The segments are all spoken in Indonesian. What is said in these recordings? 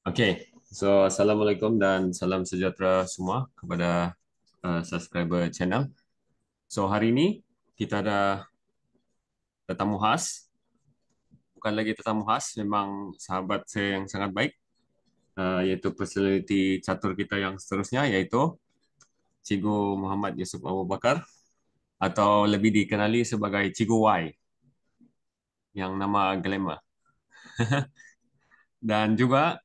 Oke, so assalamualaikum dan salam sejahtera semua kepada subscriber channel. So hari ini kita ada tetamu khas, bukan lagi tetamu khas, memang sahabat saya yang sangat baik, yaitu personality catur kita yang seterusnya, yaitu Cikgu Muhammad Yusuf Abu Bakar atau lebih dikenali sebagai Cikgu Y yang nama glamour. Dan juga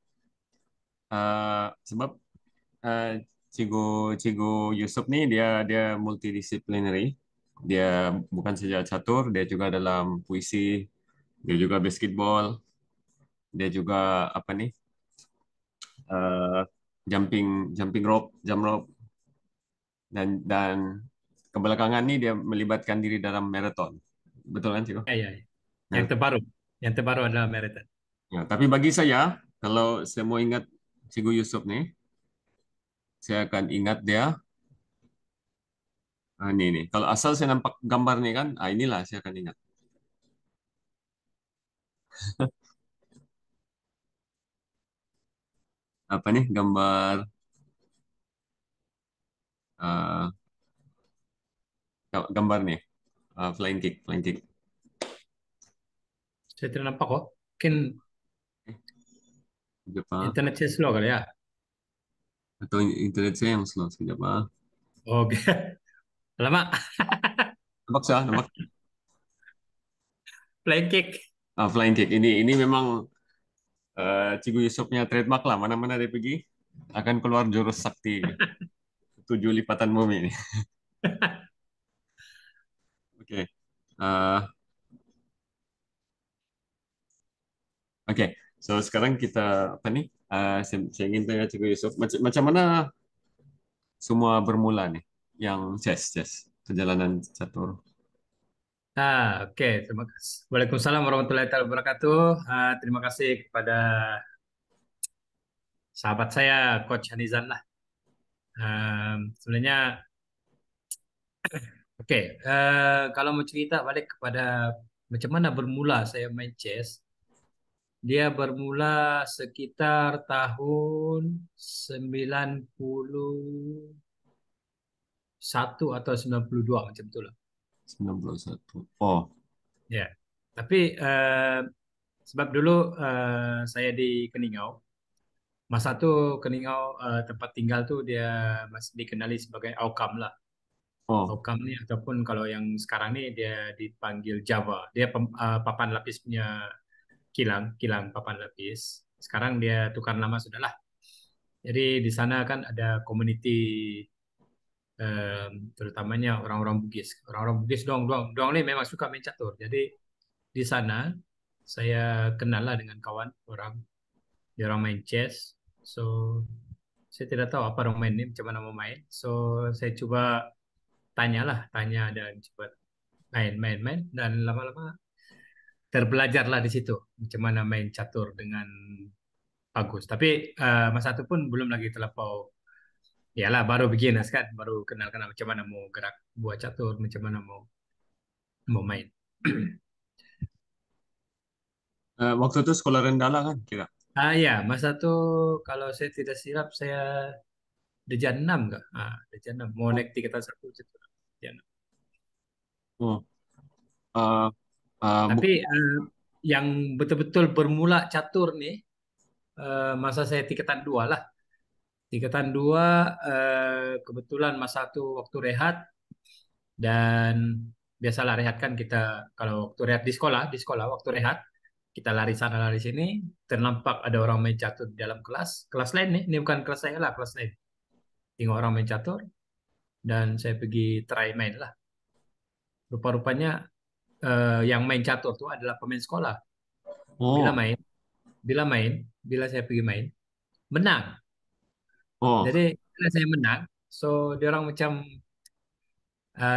sebab uh, Cikgu Cikgu Yusuf ni dia dia multidisciplinary. Dia bukan saja catur, dia juga dalam puisi, dia juga basketball, dia juga apa ni? uh, jumping jumping rope, jump rope dan kebelakangan ni dia melibatkan diri dalam marathon. Betul kan, Cikgu? Ya, ya, ya. Yang Ya. terbaru, yang terbaru adalah marathon. Ya, tapi bagi saya kalau saya mau ingat Cikgu Yusuf ni, saya akan ingat dia ini. Kalau asal saya nampak gambar ni kan, inilah saya akan ingat. Apa nih gambar uh, gambar nih flying kick, flying kick. Saya tidak nampak kok. Mungkin Eh, Jepang internet saya slow kali ya. atau internet saya yang slow sekejap Oke. Lama. nampak sah nampak Flying kick. flying kick ini memang Cikgu Yusufnya trademark lah, mana-mana dia pergi akan keluar jurus sakti 7 lipatan bumi ini. Oke. Eh, oke. So sekarang kita apa nih, saya ingin tanya Cikgu Yusuf macam mana semua bermula nih yang chess perjalanan catur. Oke. Terima kasih. Waalaikumsalam warahmatullahi wabarakatuh. Terima kasih kepada sahabat saya, Coach Hanizan lah. Sebenarnya, oke. Kalau mau cerita balik kepada macam mana bermula saya main chess, dia bermula sekitar tahun 91 atau 92 macam itulah. 91. Oh, Ya. Tapi sebab dulu saya di Keningau, masa tu Keningau tempat tinggal tuh dia masih dikenali sebagai Aukam lah. oh, Aukam ni ataupun kalau yang sekarang ni dia dipanggil Java. Dia papan lapis punya kilang, kilang papan lapis. Sekarang dia tukar nama sudahlah. Jadi di sana kan ada community terutamanya orang-orang Bugis. Orang-orang Bugis doang doang doang ni memang suka main catur. Jadi di sana saya kenal lah dengan kawan orang, dia orang main chess. So saya tidak tahu apa orang main ni, macam mana mau main. So saya coba tanyalah, tanya dan coba main dan lama-lama terbelajarlah di situ macam mana main catur dengan bagus. Tapi masa itu pun belum lagi terlampau, yalah baru beginners kan, baru kenal-kenal macam mana mau gerak buat catur, macam mana mau main. waktu itu sekolah rendah lah kan kira. Ya, masa itu kalau saya tidak silap saya Deja 6 kah? Deja 6. Mau Oh, naik tingkatan satu macam tu. Deja 6. oh, uh, Tapi yang betul-betul bermula catur nih masa saya tingkatan 2 lah. Tingkatan 2 kebetulan masa itu waktu rehat dan biasalah rehat kan kita kalau waktu rehat di sekolah waktu rehat kita lari sana lari sini ternampak ada orang main catur di dalam kelas lain nih, ini bukan kelas saya lah, kelas lain. Tengok orang main catur dan saya pergi try main lah. Rupa-rupanya yang main catur itu adalah pemain sekolah. Bila oh, main, bila main, bila saya pergi main, menang. oh, Jadi bila saya menang, so dia orang macam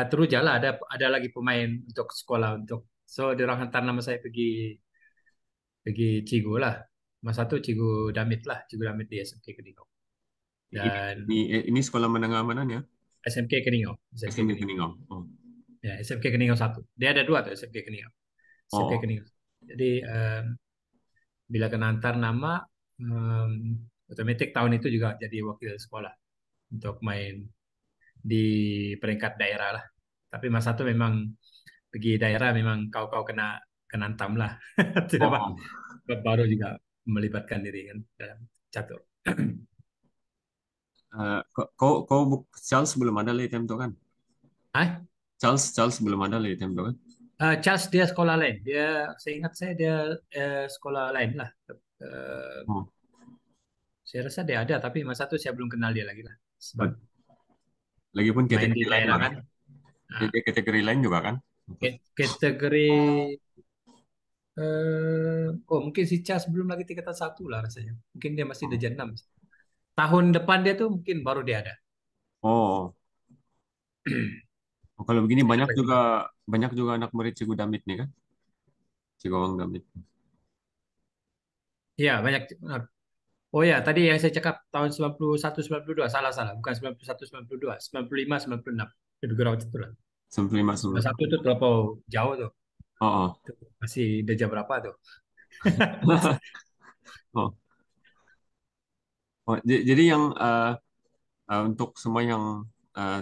teruja lah ada lagi pemain untuk sekolah untuk, so dia orang hantar nama saya pergi pergi Cigu lah. Masa itu Cigu Damit lah, Cigu Damit di SMK Keningau ini, dan ini sekolah menengah mana ya? SMK Keningau, SMK SMK Keningau. Keningau. Oh, Ya, SMK Keningau satu. Dia ada dua tuh SMK Keningau. SMK oh, Keningau. Jadi bila kena hantar nama, otomatis tahun itu juga jadi wakil sekolah untuk main di peringkat daerah lah. Tapi masa itu memang pergi daerah memang kau kena kena antam lah. Tidak Pak. Oh, Baru juga melibatkan diri kan dalam catur. Charles belum ada lah time itu kan? Ah, Charles belum ada lah time itu kan? Charles dia sekolah lain. Dia, saya ingat saya dia sekolah lain lah. Eh, Oh, saya rasa dia ada, tapi masa itu saya belum kenal dia lagi lah. Sebab but lagi pun main di kategori lain daerah lah kan? kan. Nah, Dia kategori lain juga kan? kategori oh mungkin si Charles belum lagi tingkatan satu lah rasanya. Mungkin dia masih Oh, Darjah 6. Tahun depan dia tuh mungkin baru dia ada. oh. Oh, kalau begini Saya ingat banyak lagi. juga anak murid Cikgu Damit nih kan? Cikgu Wang Damit. Iya, banyak. Oh ya, tadi yang saya cakap tahun 91 92 salah salah, bukan 91 92, 95 96. Lebih kurang itu lah. 95 91 sembilan. itu terlampau jauh tuh. Oh, Itu masih Darjah berapa tuh? oh. Oh, oh. Jadi yang untuk semua yang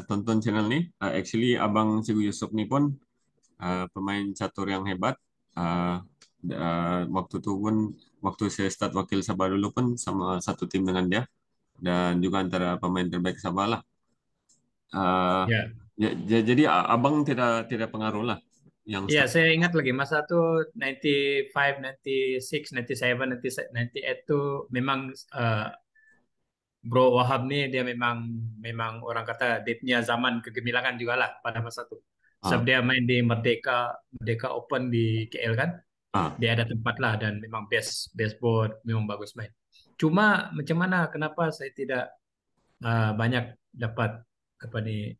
tonton channel nih, actually Abang Cikgu Yusuf nih pun pemain catur yang hebat. Uh, Waktu itu pun waktu saya start wakil Sabah dulu pun sama satu tim dengan dia dan juga antara pemain terbaik Sabah lah. Uh, Ya. jadi abang tidak tidak pengaruh lah yang Ya, start. saya ingat lagi masa tuh 95, 96, 97, 98 tuh memang eh, Bro Wahab nih dia memang memang orang kata dia punya zaman kegemilangan juga lah pada masa itu. Sebab Ah, dia main di Merdeka Merdeka Open di KL kan. ah, Dia ada tempat lah dan memang best board memang bagus main. Cuma macam mana kenapa saya tidak banyak dapat apa nih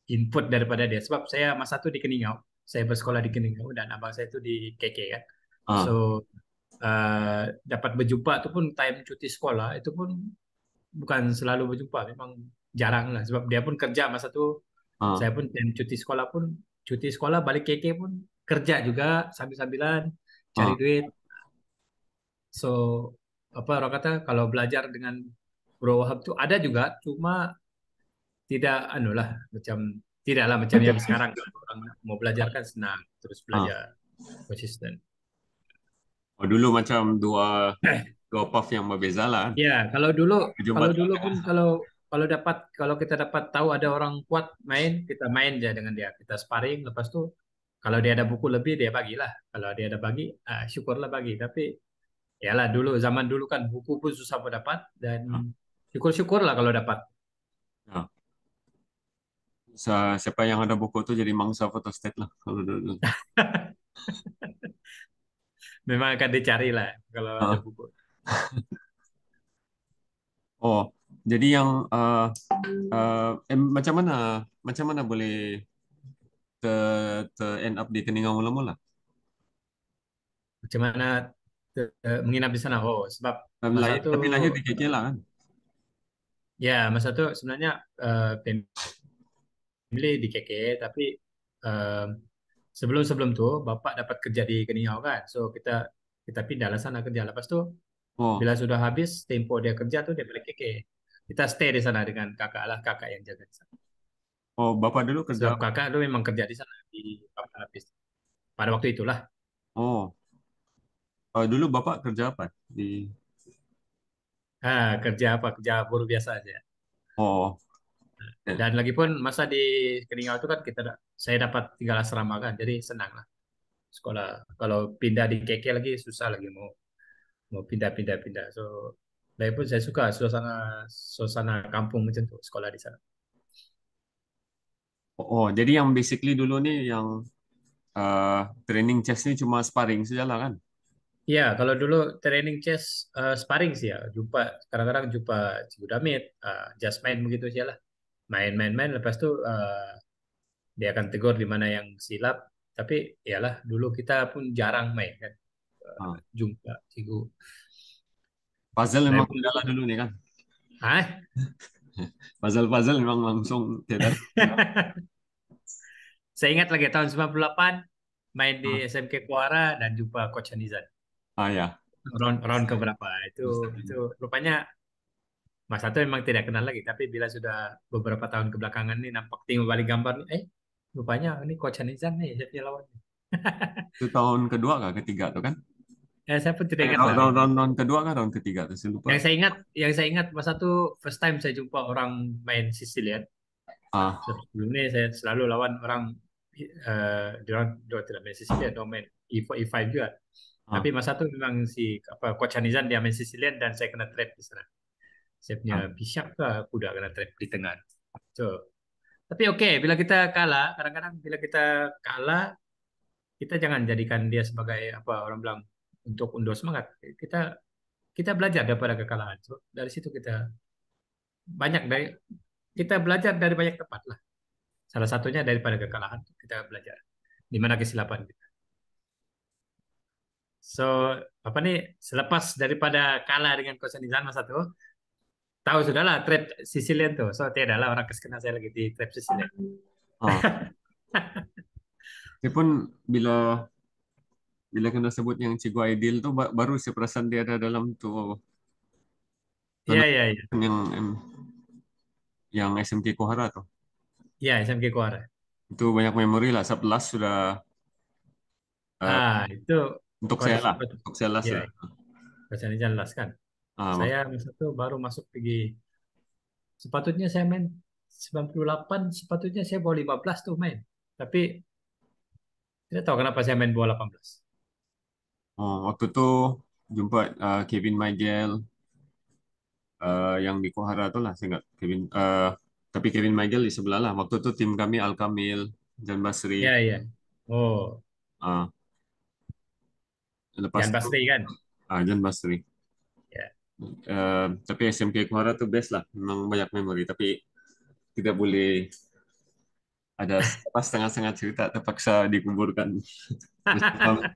input daripada dia sebab saya masa itu di Keningau. Saya bersekolah di Keningau dan abang saya itu di KK kan. So ah, dapat berjumpa itu pun time cuti sekolah itu pun bukan selalu berjumpa, memang jarang lah. Sebab dia pun kerja masa itu, ah, saya pun time cuti sekolah pun, cuti sekolah balik KK pun kerja juga sambil-sambilan cari ah, duit. So apa orang kata kalau belajar dengan Bro Wahab tuh ada juga, cuma tidak anu lah macam tidaklah macam yang sekarang orang mau belajar kan senang terus ah. belajar konsisten. Oh, dulu macam dua dua path yang berbeza lah kan. Ya, kalau Berjumpa dulu pun tengah-tengah. kalau kita dapat tahu ada orang kuat main, kita main aja dengan dia. Kita sparring, lepas tu kalau dia ada buku lebih dia bagilah. Kalau dia ada bagi, syukurlah bagi. Tapi ya lah dulu zaman dulu kan buku pun susah mau dapat dan Ah, syukur-syukurlah kalau dapat. ah. Siapa yang ada buku tuh jadi mangsa photostat lah kalau dulu. Memang akan dicari lah kalau ada Ah. buku. Oh, jadi yang macam mana boleh te, end up di Keningau mula-mula? Macam mana menginap di sana? Oh, sebab masa tu Tapi lahir di KK lah kan? ya masa tu sebenarnya family di KK tapi eh, sebelum-sebelum tuh bapak dapat kerja di Keningau kan. So kita kita pindah lah sana kerja. Lepas tu Oh, bila sudah habis tempo dia kerja tuh dia balik KK. Kita stay di sana dengan kakak lah, kakak yang jaga di sana. oh, bapak dulu kerja Sebab apa? kakak tuh memang kerja di sana di Papan Lapis. Pada waktu itulah. Oh, dulu bapak kerja apa? Di Kerja apa? Kerja buruh biasa aja. Oh, eh, Dan lagi pun masa di Keningau itu kan saya dapat tinggal asrama kan, jadi senang lah sekolah. Kalau pindah di KK lagi susah lagi mau mau pindah-pindah. So, dari pun saya suka suasana suasana kampung macam tu sekolah di sana. jadi yang basically dulu nih yang eh, training chess ini cuma sparring saja lah kan? Ya, kalau dulu training chess sparring sih ya, jumpa kadang-kadang jumpa Cikgu Damit, just main begitu sih lah. Main-main-main lepas tu dia akan tegur di mana yang silap. Tapi yalah dulu kita pun jarang main kan. Ah. Jumpa Cikgu. Puzzle Dari memang pun tidak dulu. lah dulu nih kan? Ah, Puzzle-puzzle memang langsung tidak. saya ingat lagi tahun 98 main di Ah, SMK Kuara dan jumpa Coach Hanizan. ya. round ke berapa itu rupanya Mas Sato memang tidak kenal lagi, tapi bila sudah beberapa tahun kebelakangan nih nampak tengok balik gambar nih, rupanya ini Coach Hanizan nih saya punya lawan. Itu tahun kedua kah ketiga tuh kan? Saya pun tidak ingat Round, lah. round, round, round kedua kan round ketiga tuh saya lupa. Yang saya ingat Mas Sato first time saya jumpa orang main Sicilian. Ah, Sebelumnya saya selalu lawan orang dia tidak main Sicilian, dia main E4, E5 juga. Tapi ah, Mas Sato memang si apa Coach Hanizan dia main Sicilian dan saya kena trap di sana. Saya punya ah. Bishop ke kuda kena trap di tengah. So, tapi oke, bila kita kalah, kadang-kadang bila kita kalah, kita jangan jadikan dia sebagai apa orang bilang untuk undur semangat. Kita kita belajar daripada kekalahan. So, dari situ banyak dari kita belajar dari banyak tempat lah. Salah satunya daripada kekalahan kita belajar di mana kesilapan kita. So, apa nih selepas daripada kalah dengan Kosanizan Mas satu, tahu sudahlah trap Sicilian tuh. So, tidak lah orang kesekena saya lagi di trap Sicilian. Ah. Dia pun bila bila kena sebut yang Cikgu Aidil tuh baru saya perasan dia ada dalam tuh Iya, iya, iya. yang SMK Kohara tuh. Iya, SMK Kuara. Itu banyak memori lah. 11 sudah eh, Itu untuk saya coach, lah. coach, Untuk saya lah ya, sudah. coach ini jelas kan. Ah, Saya masa itu baru masuk pergi. Sepatutnya saya main 98, sepatutnya saya bawa 15 tuh main. Tapi tidak tahu kenapa saya main bawa 18. waktu itu jumpa Kevin Michael yang di Kohara tuh lah. Saya nggak Kevin. Tapi Kevin Michael di sebelah lah. Waktu itu tim kami Al Kamil, Jan Basri. Ya, ya. Oh, ah, Lepas Jan itu Basri kan? Jan Basri. Ya. Tapi SMK Kohara tuh best lah. Memang banyak memori. Tapi tidak boleh ada apa setengah-setengah cerita terpaksa dikuburkan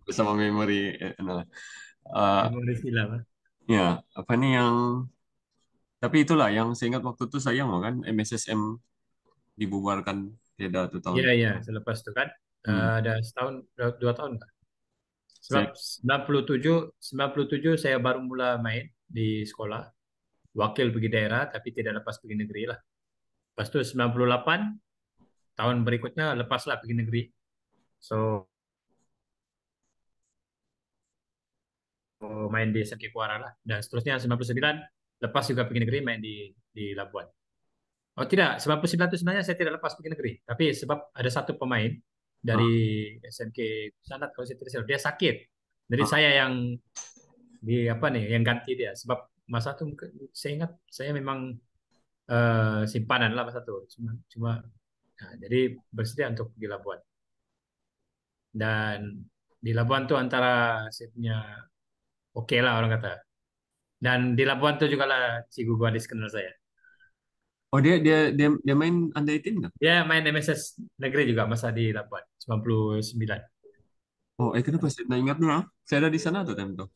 bersama memori. Nah. Eh, Memori silam. ya, apa nih yang tapi itulah yang saya ingat waktu itu sayang loh kan MSSM dibubarkan beda tuh tahun. Ya, ya. Selepas itu kan Hmm. ada setahun, 2 tahun kan? Sebab Saya, 97 saya baru mula main di sekolah. Wakil pergi daerah, tapi tidak lepas pergi negeri lah. Lepas itu 98, tahun berikutnya lepaslah pergi negeri. So, main di SMK Kuara lah. Dan seterusnya 99 lepas juga pergi negeri main di Labuan. Oh tidak, 99 itu sebenarnya saya tidak lepas pergi negeri. Tapi sebab ada satu pemain dari ah, SMK Sanat kalau saya tidak salah, dia sakit. Jadi ah. saya yang di apa nih, yang ganti dia. Sebab masa itu saya ingat saya memang simpanan lah masa itu. Cuma nah, jadi bersedia untuk pergi Labuan. Dan di Labuan tuh antara saya punya oke lah orang kata. Dan di Labuan tuh juga lah si Gugu Adis kenal saya. Oh dia main under 18 nggak? Dia main MSS negeri juga masa di Labuan 99. Oh, kenapa saya nggak ingat nih? Saya ada di sana tuh time tuh.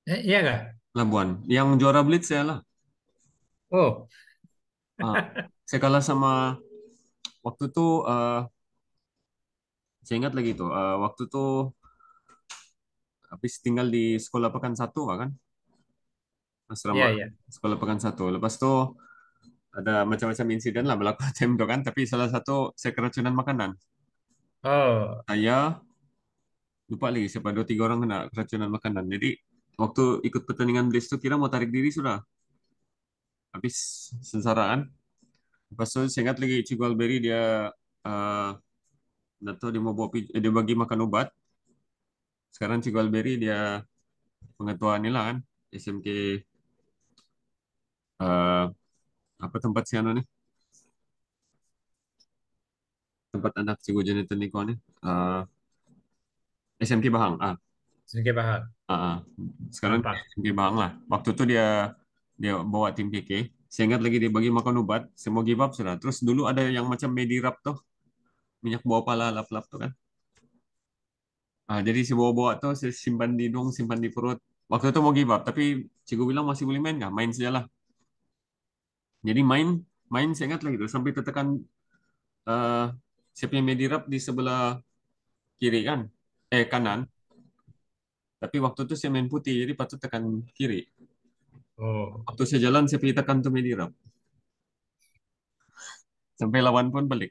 Iya kah? Labuan. Yang juara Blitz saya lah. Oh, Ah, saya kalah sama waktu itu saya ingat lagi tuh waktu itu habis tinggal di sekolah Pekan Satu kan? Asrama iya iya. sekolah Pekan Satu. Lepas itu ada macam-macam insiden lah berlaku time itu kan. Tapi salah satu saya keracunan makanan. Oh, Saya lupa lagi siapa dua tiga orang kena keracunan makanan. Jadi waktu ikut pertandingan Blitz itu kira mau tarik diri sudah. Habis sengsara kan. Lepas itu saya ingat lagi Cigu Alberi dia uh, nggak tahu dia mau dia bagi makan obat. Sekarang Cigu Alberi dia pengetua inilah kan SMK uh, apa tempat si anu nih tempat anak Cigu Jonathan Niko nih SMK Bahang sedikit paham. ah. Sekarang dia Gampang. SMK Bahang lah. Waktu itu dia dia bawa tim KK. Saya ingat lagi dia bagi makan obat. Saya mau give up sudah. Terus dulu ada yang macam Medirap tuh minyak bawah pala lap-lap tuh kan. Jadi si bawa-bawa tuh saya simpan di hidung, simpan di perut. Waktu itu mau give up, tapi cikgu bilang masih boleh main nggak? Main saja lah. Jadi main, main saya ingat lagi tuh sampai tertekan eh saya punya medirap di sebelah kiri kan, kanan. Tapi waktu itu saya main putih, jadi patut tekan kiri. Oh. Waktu saya jalan, saya pergi tekan tuh medirap. Sampai lawan pun balik.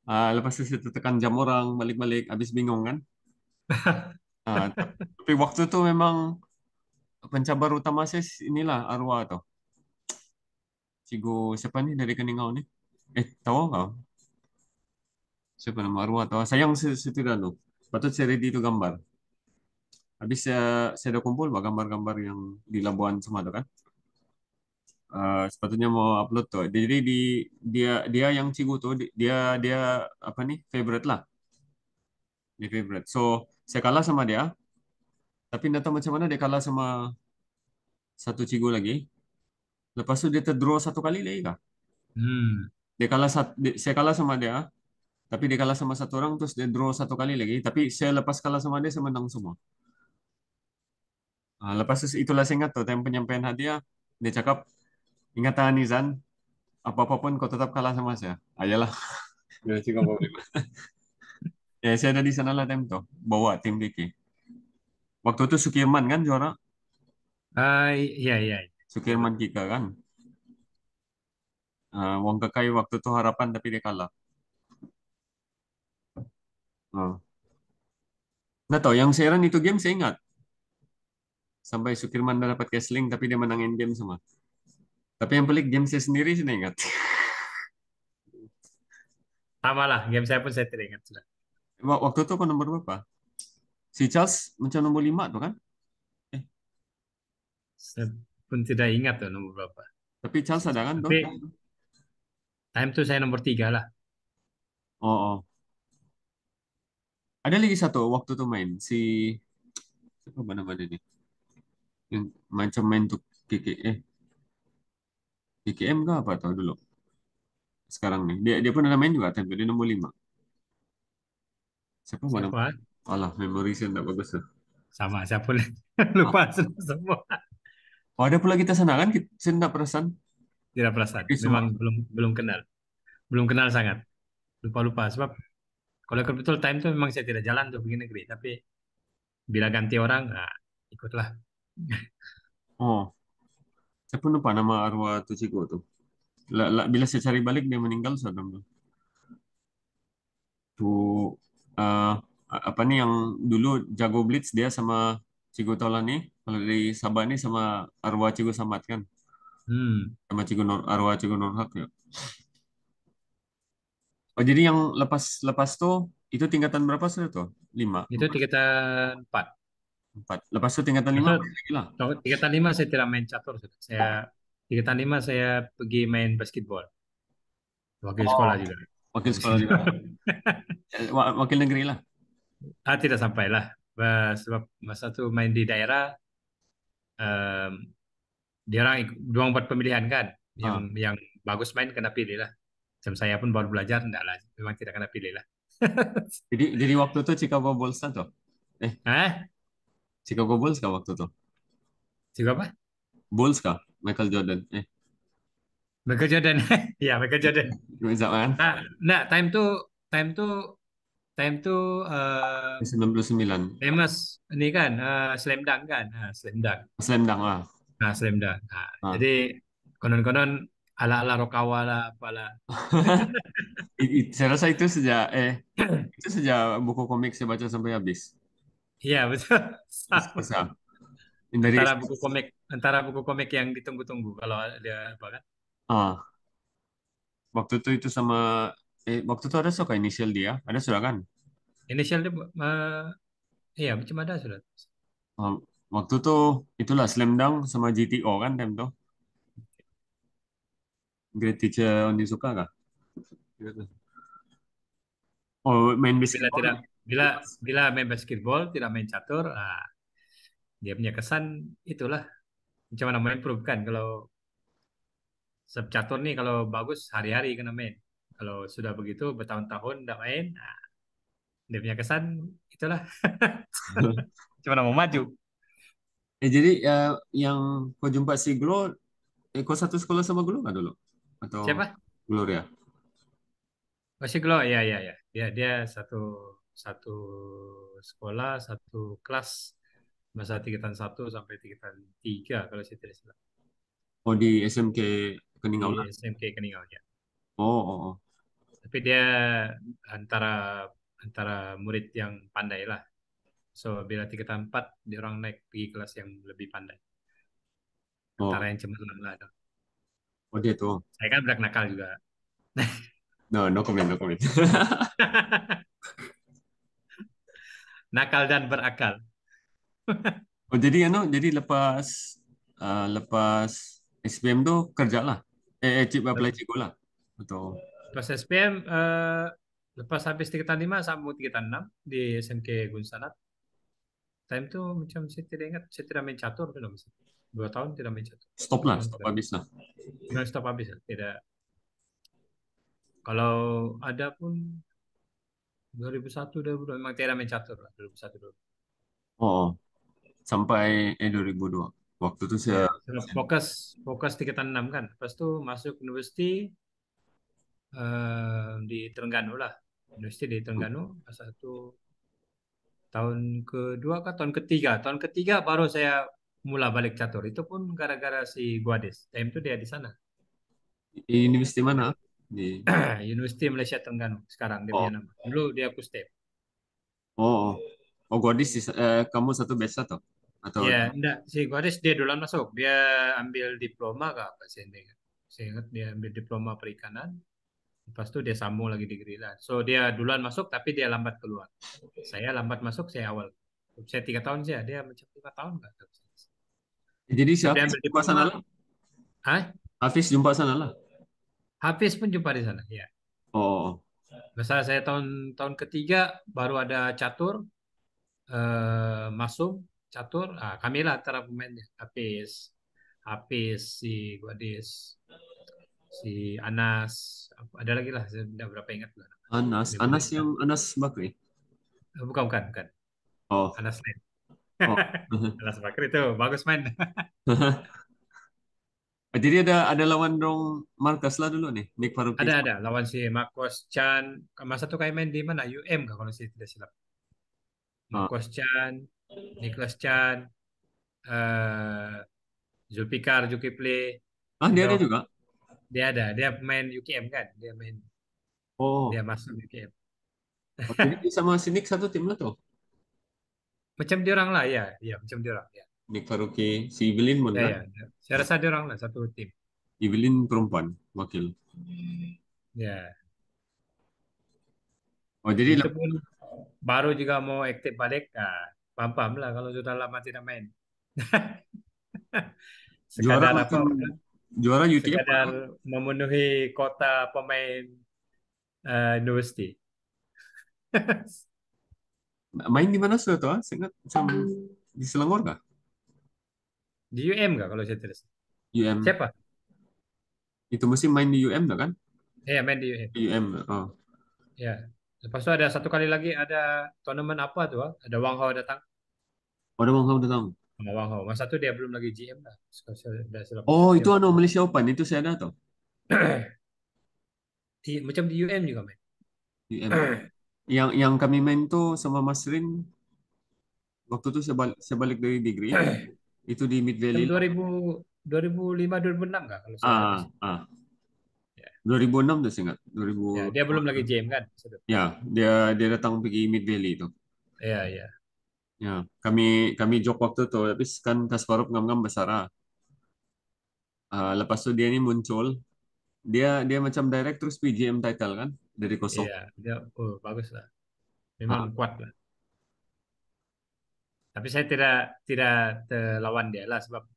Lepas itu saya tekan jam orang, balik-balik, habis bingung kan. Tapi waktu itu memang pencabar utama saya inilah Arwah tuh. Cigo siapa nih dari Keningau nih? Tahu nggak? Siapa nama Arwah atau sayang setidak tuh. Patut saya ready itu gambar. Habis saya udah kumpul bah, gambar-gambar yang di Labuan semua tuh kan. Sepatutnya mau upload tuh. Jadi dia dia yang Cigu tuh dia dia apa nih favorite lah, dia favorite. So saya kalah sama dia, tapi nggak tahu macam mana dia kalah sama satu Cigu lagi. Lepas itu dia terdraw satu kali lagi kah? Hmm. Saya kalah sama dia, tapi dia kalah sama satu orang terus dia draw satu kali lagi. Tapi saya lepas kalah sama dia saya menang semua. Lepas itulah saya ingat tuh time penyampaian hadiah dia cakap ingat Nizan apa-apa pun kau tetap kalah sama saya. Ayolah. Dia cakap apa ya saya ada di sana lah time tuh bawa tim Vicky. Waktu itu Sukirman kan juara. Iya, iya. Sukirman Kika kan. Wong Kekai waktu itu harapan tapi dia kalah. Uh. Nggak tahu yang Seren itu game saya ingat. Sampai Sukirman dah dapat Kesling tapi dia menangin game semua. Tapi yang pelik game saya sendiri saya ingat. Sama lah, game saya pun saya tidak ingat sudah. Waktu itu apa nomor berapa? Si Charles macam nomor 5 tuh kan? Eh, Saya pun tidak ingat tuh nomor berapa. tapi Charles ada kan tuh? Tapi time itu saya nomor 3 lah. Oh, oh. Ada lagi satu waktu tuh main si siapa namanya nih? Yang macam main tuh KKM kah apa tau dulu? Sekarang nih dia pun ada main juga tapi dia nomor 5. Siapa mana? Siapa? Alah, memori saya tidak bagus tuh. Sama, saya pun lupa sudah semua. Oh, ada pula kita sana kan? Saya tidak perasan. Tidak perasan. Di Memang semua. belum belum kenal. Belum kenal sangat. Lupa-lupa. Sebab kalau ikut betul time itu memang saya tidak jalan tuh pergi negeri. Tapi bila ganti orang, nah, ikutlah. Oh, saya pun lupa nama arwah Tuchiko tuh. Bila saya cari balik dia meninggal sudah. Tuh eh, apa nih yang dulu jago blitz dia sama Cigo Tolan nih. Kalau dari Sabah nih sama arwah Cigo Samad kan. Hmm. Sama arwah Cigo Nurhak ya. Oh, jadi yang lepas lepas tuh itu tingkatan berapa sudah tuh? 5, Itu tingkatan 4. 4. Lepas itu tingkatan 5 Maksud, main lagi lah. kalau tingkatan 5 saya tidak main catur. Sudah. Tingkatan 5 saya pergi main basketball. Wakil Oh, sekolah juga. wakil sekolah juga. Wakil negeri lah. Tidak sampai lah. Sebab masa itu main di daerah, em, dia orang dua empat pemilihan kan. Yang Ah, yang bagus main kena pilih lah. Macam saya pun baru belajar, enggak lah. Memang tidak kena pilih lah. jadi waktu itu Chicago Bulls kan tuh. Eh, Hah? Chicago Bulls kah waktu itu? Juga apa? Bulls kah? Michael Jordan. Michael Jordan. Ya, Michael Jordan. Bisa kan? Nah, nah, time tuh, time tuh 99. famous ini kan, slam dunk kan, slam dunk. Slam dunk lah. Nah, slam dunk. Nah, Ah. jadi konon-konon ala-ala Rokawa lah, apalah. Saya rasa itu sejak buku komik saya baca sampai habis. Iya, betul. Sama. Bisa. Yang dari Antara buku komik yang ditunggu-tunggu kalau dia apa kan? waktu itu sama waktu itu ada suka inisial dia, ada sudah kan? Initial dia, iya, macam ada sudah. Ah, waktu itu itulah Slam Dunk sama GTO kan time tuh. Great Teacher Onizuka kah? Gitu. Oh, main Bila basketball. tidak, bila bila main basketball tidak main catur, dia punya kesan itulah macam mana main improve kan. Kalau catur nih kalau bagus hari-hari kena main. Kalau sudah begitu bertahun-tahun tidak main, dia punya kesan itulah. Cuma mau maju. Jadi yang kau jumpa si Glo, kau satu sekolah sama Glo nggak dulu? Atau Siapa? Gloria? Masih Glo, ya, ya, ya. Dia satu satu sekolah, satu kelas Masa tingkatan 1 sampai tingkatan 3 kalau saya tidak salah. Oh, di SMK Di Keningaulan. SMK Keningau ya. Oh, oh, oh. Tapi dia antara antara murid yang pandai lah. So bila tingkatan 4 dia orang naik pergi kelas yang lebih pandai. Antara Oh, yang cemerlang lah. oh dia tuh. Saya kan berak nakal juga. No, no comment, no comment. Nakal dan berakal. Oh, jadi jadi lepas lepas SPM tuh kerja lah. Cip apply cikgu lah. Betul. Pas SPM, lepas habis tingkatan 5 sampai tingkatan 6 di SMK Gun Sanat. Time itu macam saya tidak ingat, saya tidak main catur sudah masih. 2 tahun tidak main catur. Stop Dua lah, tahun stop tidak. habis lah. Memang stop habis ya. Tidak. Kalau ada pun 2001, 2002 memang tidak main catur lah. 2001 dulu. Oh, oh. Sampai 2002. Waktu itu saya, Ya, sudah fokus fokus tingkatan 6 kan. Lepas itu masuk universiti di Terengganu lah. Universiti di Terengganu, masa itu tahun kedua kah tahun ketiga, tahun ketiga baru saya mula balik catur, itu pun gara-gara si Guades, time itu dia di sana. di universiti mana? Di Universiti Malaysia Terengganu sekarang dia Oh, punya nama, dulu dia Kustep. oh, oh. Oh, Godis, kamu satu batch atau? Atau Ya enggak, si Guades dia duluan masuk, dia ambil diploma kah apa sih ini, saya ingat dia ambil diploma perikanan, lepas itu dia sambung lagi di Grila, so dia duluan masuk tapi dia lambat keluar. Saya lambat masuk, saya awal. Saya 3 tahun sih, dia macam 5 tahun nggak. jadi si Sebab dia Hafiz ambil jumpa diploma. sana lah. Hah? Hafiz jumpa sana lah. Hafiz pun jumpa di sana, ya. Oh, oh. Masa saya tahun tahun ketiga baru ada catur, masuk catur. Ah, kami lah antara pemainnya. Hafiz, Hafiz, si Guadis, si Anas, ada lagi lah. Saya tidak berapa ingat lah. Anas, Lima Anas lima. yang Anas Bakri. Bukan, bukan, bukan. Oh, Anas lain. oh. Anas Bakri itu bagus main. Jadi ada lawan dong Markas lah dulu nih, Nick Farukis. Ada lawan si Marcos Chan. Masa itu kayak main di mana? UM kah kalau saya tidak silap. Ah, Marcos Chan, Nicholas Chan, eh Zulfikar Zulkifli, dia itu ada juga. dia main UKM kan, dia Oh, masuk UKM. oh, jadi dia sama si Nick satu tim lah tuh. Macam dia orang lah ya, ya macam dia orang ya. Nick Faruki, si Evelyn pun Ya kan? ya, saya rasa dia orang lah satu tim. Evelyn perempuan, wakil. Ya, Oh, jadi itu pun baru juga mau aktif balik, nah, paham-paham lah kalau sudah lama tidak main. juara Sekadar apa macam orang bilang, juara UTM sekadar memenuhi kota pemain universiti. main di mana sudah tuh? Ah? Saya ingat macam di Selangor kah? Di UM nggak kalau saya tidak salah. UM. Siapa? Itu mesti main di UM dah kan? Ya main di UM. Di UM. Oh. Ya. Lepas itu ada satu kali lagi ada turnamen apa tuh? Ah? Ada Wang Hao datang. Oh, ada Bang Ham datang. Sama Wang Hao. Masa itu dia belum lagi GM lah. Sudah silap Oh, macam dia. itu Malaysia Open itu saya ada tuh. Macam di UM juga main. UM. Yang kami main tuh sama Mas Rin waktu itu saya balik dari degree itu di Mid Macam Valley lah. 2005 2006 nggak kalau saya habis. Ah, ah. Ya. 2006 tuh saya ingat. 2000 Ya, dia belum lagi GM kan. ya, dia dia datang pergi Mid Valley itu. Ya, ya. Ya, kami jok waktu tuh, tapi kan Kasparov ngam-ngam besar. Lepas itu dia ini muncul, dia macam direct terus PGM title kan dari kosong. Iya, dia bagus lah. Memang Ah, kuat lah. Tapi saya tidak terlawan dia lah sebab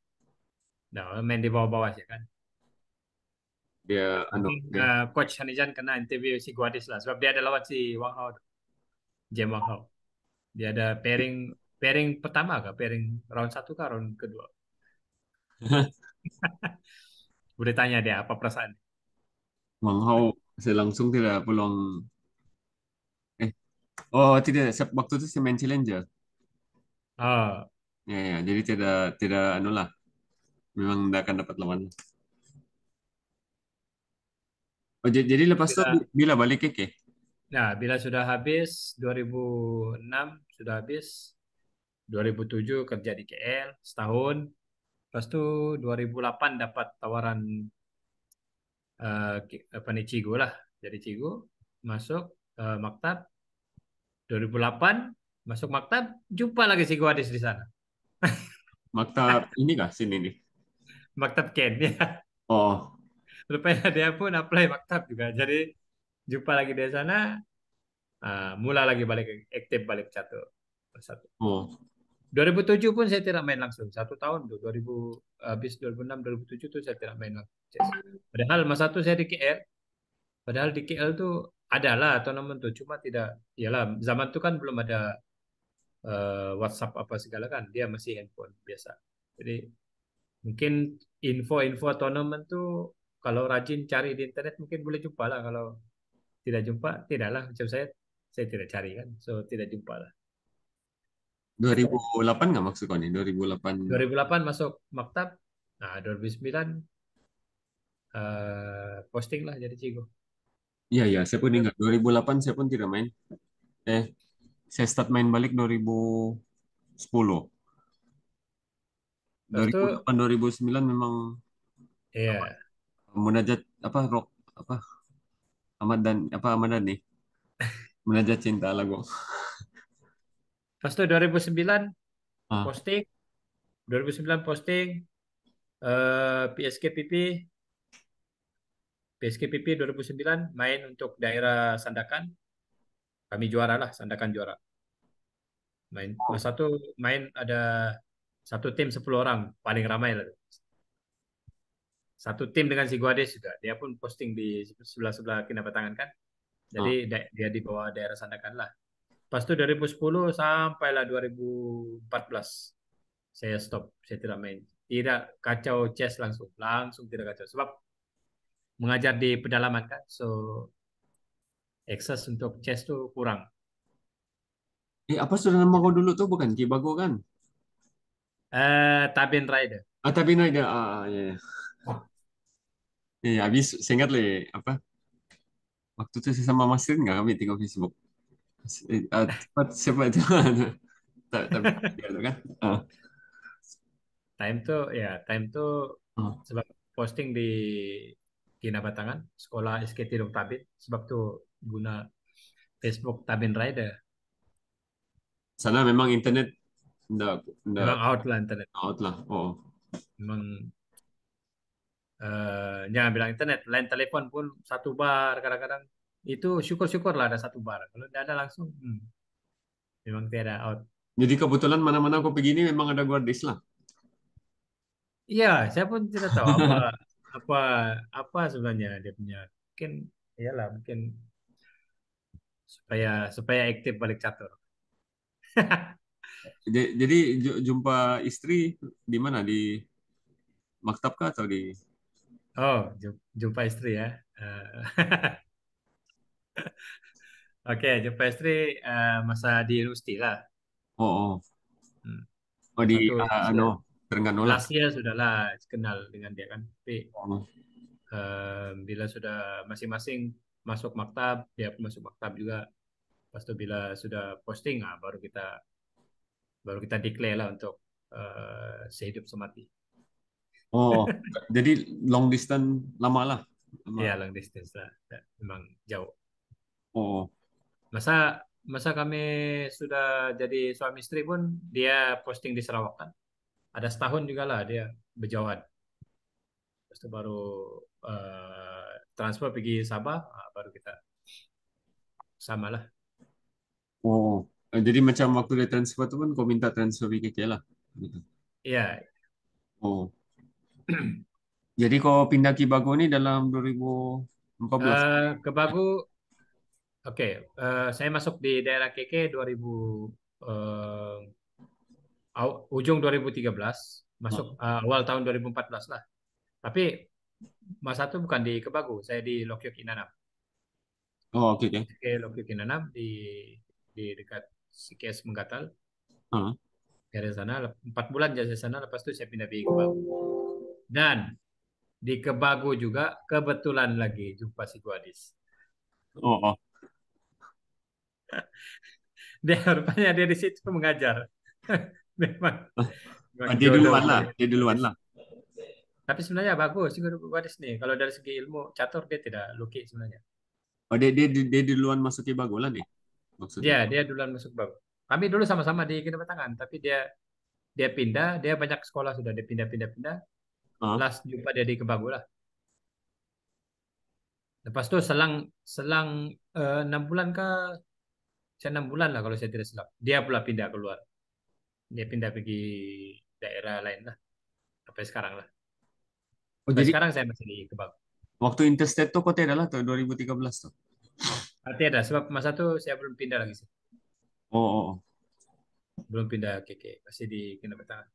nah, main di bawah-bawah sih kan. dia Mungkin dia Coach Hanijan kena interview si Guadis lah sebab dia ada lawan si Wang Hao, James Wang Hao. Dia ada pairing pairing pertama kah? Pairing round satu kah? Round kedua? Udah tanya dia apa perasaan. Wang Hao saya langsung tidak peluang eh oh tidak waktu itu saya main challenger. Oh, Ya, ya, jadi tidak tidak anu lah, memang tidak akan dapat lawan. Oh, jadi lepas itu bila bila balik ke? bila sudah habis 2006 sudah habis, 2007 kerja di KL setahun. Lepas itu 2008 dapat tawaran apa nih Cigo lah. Jadi Cigo masuk maktab 2008 masuk maktab jumpa lagi si Guadis di sana. Maktab ini kah sini nih? Maktab Ken ya. Oh, Rupanya dia pun apply maktab juga. Jadi jumpa lagi di sana, mulai lagi balik aktif balik catur. Satu. oh, 2007 pun saya tidak main langsung. Satu tahun tuh 2000 habis 2006 2007 tuh saya tidak main langsung. Chess. Padahal masa itu saya di KL. Padahal di KL tuh adalah tournament tuh cuma tidak iyalah zaman itu kan belum ada WhatsApp apa segala kan. Dia masih handphone biasa. Jadi mungkin info-info tournament tuh kalau rajin cari di internet mungkin boleh jumpa lah. Kalau tidak jumpa, tidaklah. Macam saya tidak cari kan. So, tidak jumpa lah. 2008 nggak maksud kau nih? 2008. 2008 masuk maktab. Nah, 2009 posting lah jadi Cigo. Iya, iya, saya pun ingat. 2008 saya pun tidak main. Eh, saya start main balik 2010. Lepas itu, 2008, 2009 memang ya. munajat apa rock apa Ahmad Dhani munajat cinta lagu. Lepas itu 2009 Ah, posting. 2009 posting PSKPP. PSKPP 2009 main untuk daerah Sandakan. Kami juara lah, Sandakan juara. Main. oh, Masa itu main ada satu tim 10 orang. Paling ramai lah. Satu tim dengan si Guades juga. Dia pun posting di sebelah-sebelah Kinabatangan kan. Jadi ah. dia di bawah daerah Sandakan lah. Pas itu 2010 sampailah 2014 saya stop, saya tidak main. Tidak kacau chess langsung, langsung tidak kacau. Sebab mengajar di pedalaman kan, so akses untuk chess tuh kurang. Apa sudah nama kau dulu tuh bukan Kibago kan? Tabin Rider. Tapi no, ya, ya. Ya, ya, habis saya ingat le apa waktu itu saya sama Mas Rin nggak kami tengok Facebook. Siapa itu? Tapi itu kan. Ah, Time tuh ah. sebab posting di Kinabatangan, sekolah SKT Dong Tabin, sebab tuh guna Facebook Tabin Rider. Sana memang internet ndak ndak Memang out lah internet. out lah. Oh, Memang jangan bilang internet, lain telepon pun satu bar kadang-kadang itu syukur-syukur lah ada satu bar. Kalau tidak ada langsung, memang tiada out. jadi kebetulan mana-mana aku pergi ini memang ada guardis lah. Iya, saya pun tidak tahu apa apa apa sebenarnya dia punya. Mungkin iyalah mungkin supaya supaya aktif balik catur. Jadi jumpa istri di mana? Di maktab kah atau di? Oh, jumpa istri ya. Oke, jumpa istri masa di Rusti lah. Oh, oh, Hmm. oh di Satu ano Terengganu lah. last year sudahlah kenal dengan dia kan. Tapi Oh, bila sudah masing-masing masuk maktab, dia pun masuk maktab juga. Pas itu bila sudah posting, baru kita declare lah untuk sehidup semati. oh, jadi long distance lama lah. Lama. Ya, long distance lah. Ya, memang jauh. Oh, Masa masa kami sudah jadi suami istri pun dia posting di Sarawak kan. Ada setahun juga lah dia berjauhan. Terus itu baru transfer pergi Sabah, baru kita samalah. oh. Jadi macam waktu dia transfer tu pun kau minta transfer PKK lah. Gitu. Iya, Oh, jadi kau pindah ke Bago ni dalam 2014. ke Bagu. Oke, saya masuk di daerah KK 2000 eh, ujung 2013, masuk Oh, awal tahun 2014 lah. Tapi masa itu bukan di Kebagu, saya di Lokyok Inanam. oh, oke, oke. Oke, Lokyok Inanam di dekat CKS Menggatal. Ah. Dari sana 4 bulan jadi sana, lepas itu saya pindah di Kebagu. Dan di Kebagu juga kebetulan lagi jumpa si Guadis. Oh, oh. Dia rupanya dia di situ mengajar. Memang, memang Dia jodoh duluan lah, dari dia duluan gadis. lah. Tapi sebenarnya bagus juga gadis nih. Kalau dari segi ilmu catur dia tidak luki sebenarnya. Oh, dia duluan masuki Bagola nih, maksudnya. Dia duluan masuk bab. Kami dulu sama-sama di Kinabatangan, tapi dia pindah, dia banyak sekolah sudah dia pindah-pindah-pindah. Ah, Last jumpa dia di Kebagu lah. Lepas itu selang selang 6 bulan kah? Saya 6 bulan lah kalau saya tidak salah. Dia pula pindah keluar. Dia pindah pergi daerah lain lah. Sampai sekarang lah. oh Sampai jadi sekarang saya masih di Kebagu. waktu interstate tuh kota adalah tuh 2013 tuh. Artinya ada sebab masa itu saya belum pindah lagi sih. Oh, oh, oh. Belum pindah KK, masih di Kinabatangan.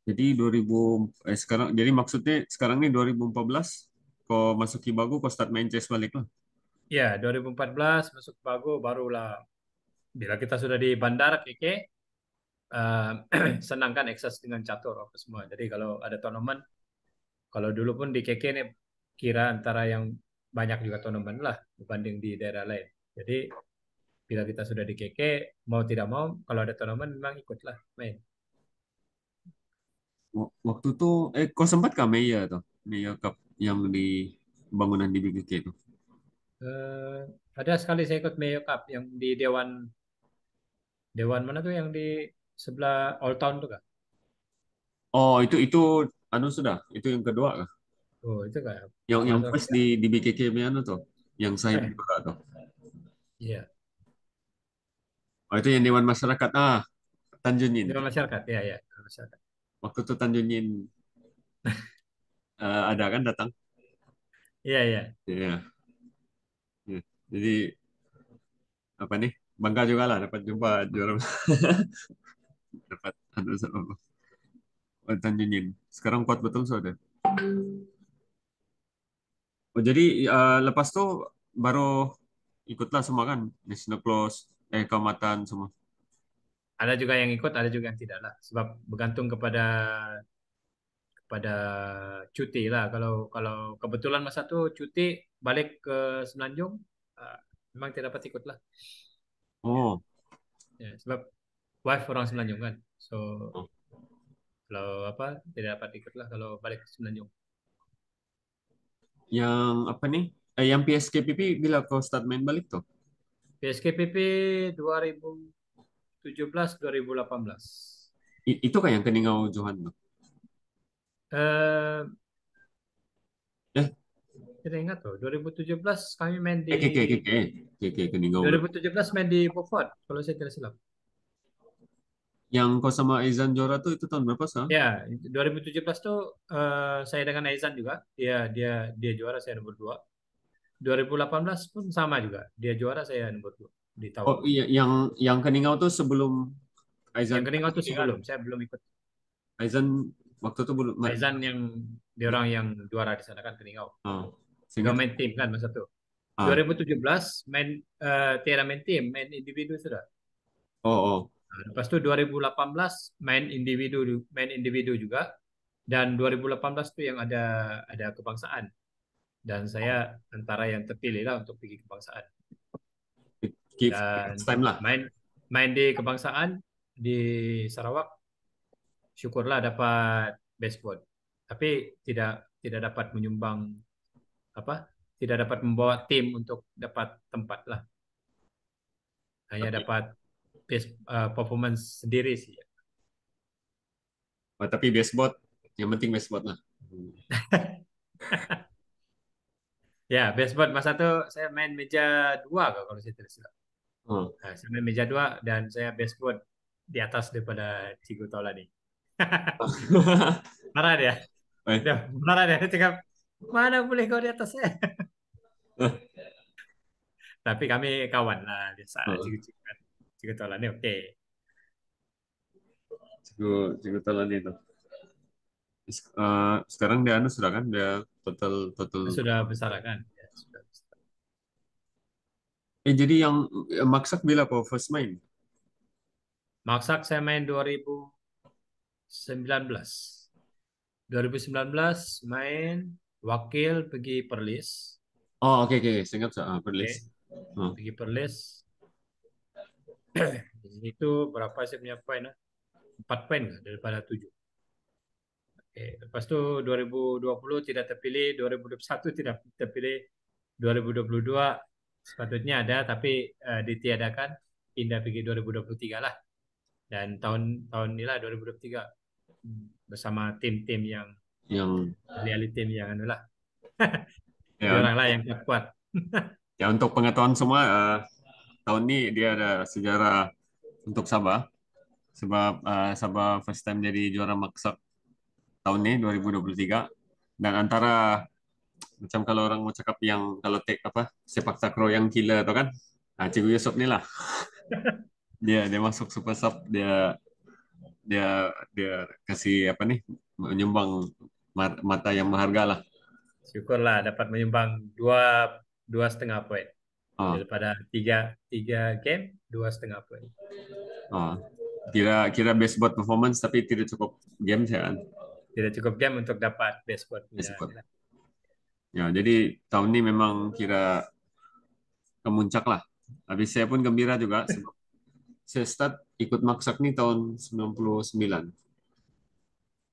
Jadi 2000 sekarang jadi maksudnya sekarang nih 2014 kau masuki Bagu kau start main chess balik lah. Ya, 2014 masuk Kebagu barulah bila kita sudah di bandar KK, eh, senangkan akses dengan catur apa semua. Jadi kalau ada turnamen, kalau dulu pun di KK ini kira antara yang banyak juga turnamen lah dibanding di daerah lain. Jadi bila kita sudah di KK, mau tidak mau kalau ada turnamen memang ikutlah main. Waktu tuh kau sempat kah Meia tuh? Meia Cup yang di bangunan di BGK itu. Eh, ada sekali saya ikut Mayo Cup yang di Dewan Dewan mana tuh yang di sebelah Old Town tuh kak? Oh, itu anu sudah, itu yang kedua kah? Oh itu kak, Yang masuk first ya. di BKK anu tuh, yang Sahib Eh, juga tuh. iya, Oh, itu yang Dewan Masyarakat. Ah, Tanjung Yin. Dewan Masyarakat, ya ya, Dewan Masyarakat. Waktu itu Tanjung Yin ada kan datang. Iya iya. Iya. Iya. Jadi apa nih? Bangga juga lah dapat jumpa juara dapat anu sama Tanjung Yin. Sekarang kuat betul sudah. Oh, jadi lepas tuh baru ikutlah semua kan National Close, Kaumatan semua. Ada juga yang ikut, ada juga yang tidak lah. Sebab bergantung kepada kepada cuti lah. Kalau kalau kebetulan masa itu cuti balik ke Semenanjung, ah, memang tidak dapat ikut lah. Ya, Oh, ya, sebab wife orang Semenanjung kan. So oh. kalau apa tidak dapat ikut lah kalau balik ke Semenanjung. Yang apa nih? Yang PSKPP bila kau start main balik tuh? PSKPP 2017-2018. Itu kan yang Keningau Johan tuh. Eh, Eh, Kita ingat tuh, 2017 kami main di Keningau lah. 2017 main di Beaufort kalau saya tidak salah. Yang kau sama Aizan Jora tuh itu tahun berapa sih? Ya, 2017 tuh saya dengan Aizan juga. Dia dia dia juara, saya nomor 2. 2018 pun sama juga. Dia juara, saya nomor 2 di Oh Tawau. iya, yang Keningau tuh sebelum Aizan Yang Keningau tuh ini kan? sebelum, saya belum ikut. Aizan waktu itu belum. Aizan yang dia orang yang juara di sana kan Keningau. Oh, Dia seingat. main tim kan masa itu. Ah, 2017 main tiada main tim, main individu sudah. oh, oh. Nah, lepas itu 2018 main individu juga, dan 2018 itu yang ada kebangsaan, dan saya antara yang terpilih lah untuk pergi kebangsaan, Next dan time lah. main main di kebangsaan di Sarawak, syukurlah dapat best board, tapi tidak dapat menyumbang apa, tidak dapat membawa tim untuk dapat tempat lah, hanya Tapi, dapat best performance sendiri sih. tapi baseball, yang penting baseball lah. Ya, baseboard masa itu saya main meja 2 kalau saya tidak salah. Oh. Nah, saya main meja 2 dan saya baseboard di atas daripada Cigu Taulani. Marah dia. Eh, Dia marah dia. Dia cakap, mana boleh kau di atas saya? Tapi kami kawan lah. Biasa. oh. Cigu-cigu kan. Cigu Taulani oke. Cikgu Talan itu. Sekarang dia anu sudah kan dia total total. Sudah besar kan? Ya, sudah besar. Jadi yang maksak bila kau first main? Maksak saya main 2019. 2019 main wakil pergi Perlis. Oh, oke oke, saya ingat Perlis. Oke, Oh. pergi Perlis. Itu berapa saya punya poin? 4 poin nggak daripada 7. Oke. Lepas itu 2020 tidak terpilih, 2021 tidak terpilih, 2022 sepatutnya ada tapi ditiadakan, pindah pergi 2023 lah. Dan tahun tahun inilah 2023 bersama tim-tim yang Yang ahli-ahli tim yang anu lah. Dia ya, orang lah yang kuat. ya untuk pengetahuan semua, tahun ini dia ada sejarah untuk Sabah. Sebab Sabah first time jadi juara maksak tahun ini 2023. Dan antara macam kalau orang mau cakap yang kalau take apa sepak takraw yang killer tu kan, Cikgu Yusof ni lah. Dia masuk super sub, dia dia kasih apa nih, menyumbang mata yang berharga lah. Syukurlah dapat menyumbang dua 2,5 poin Ah, daripada tiga tiga game, 2,5 poin. ah. Kira best buat performance tapi tidak cukup game saya kan. Tidak cukup game untuk dapat best squad punya. Best buat. Ya, jadi tahun ini memang kira kemuncak lah. Habis saya pun gembira juga sebab saya start ikut maksak nih tahun 99.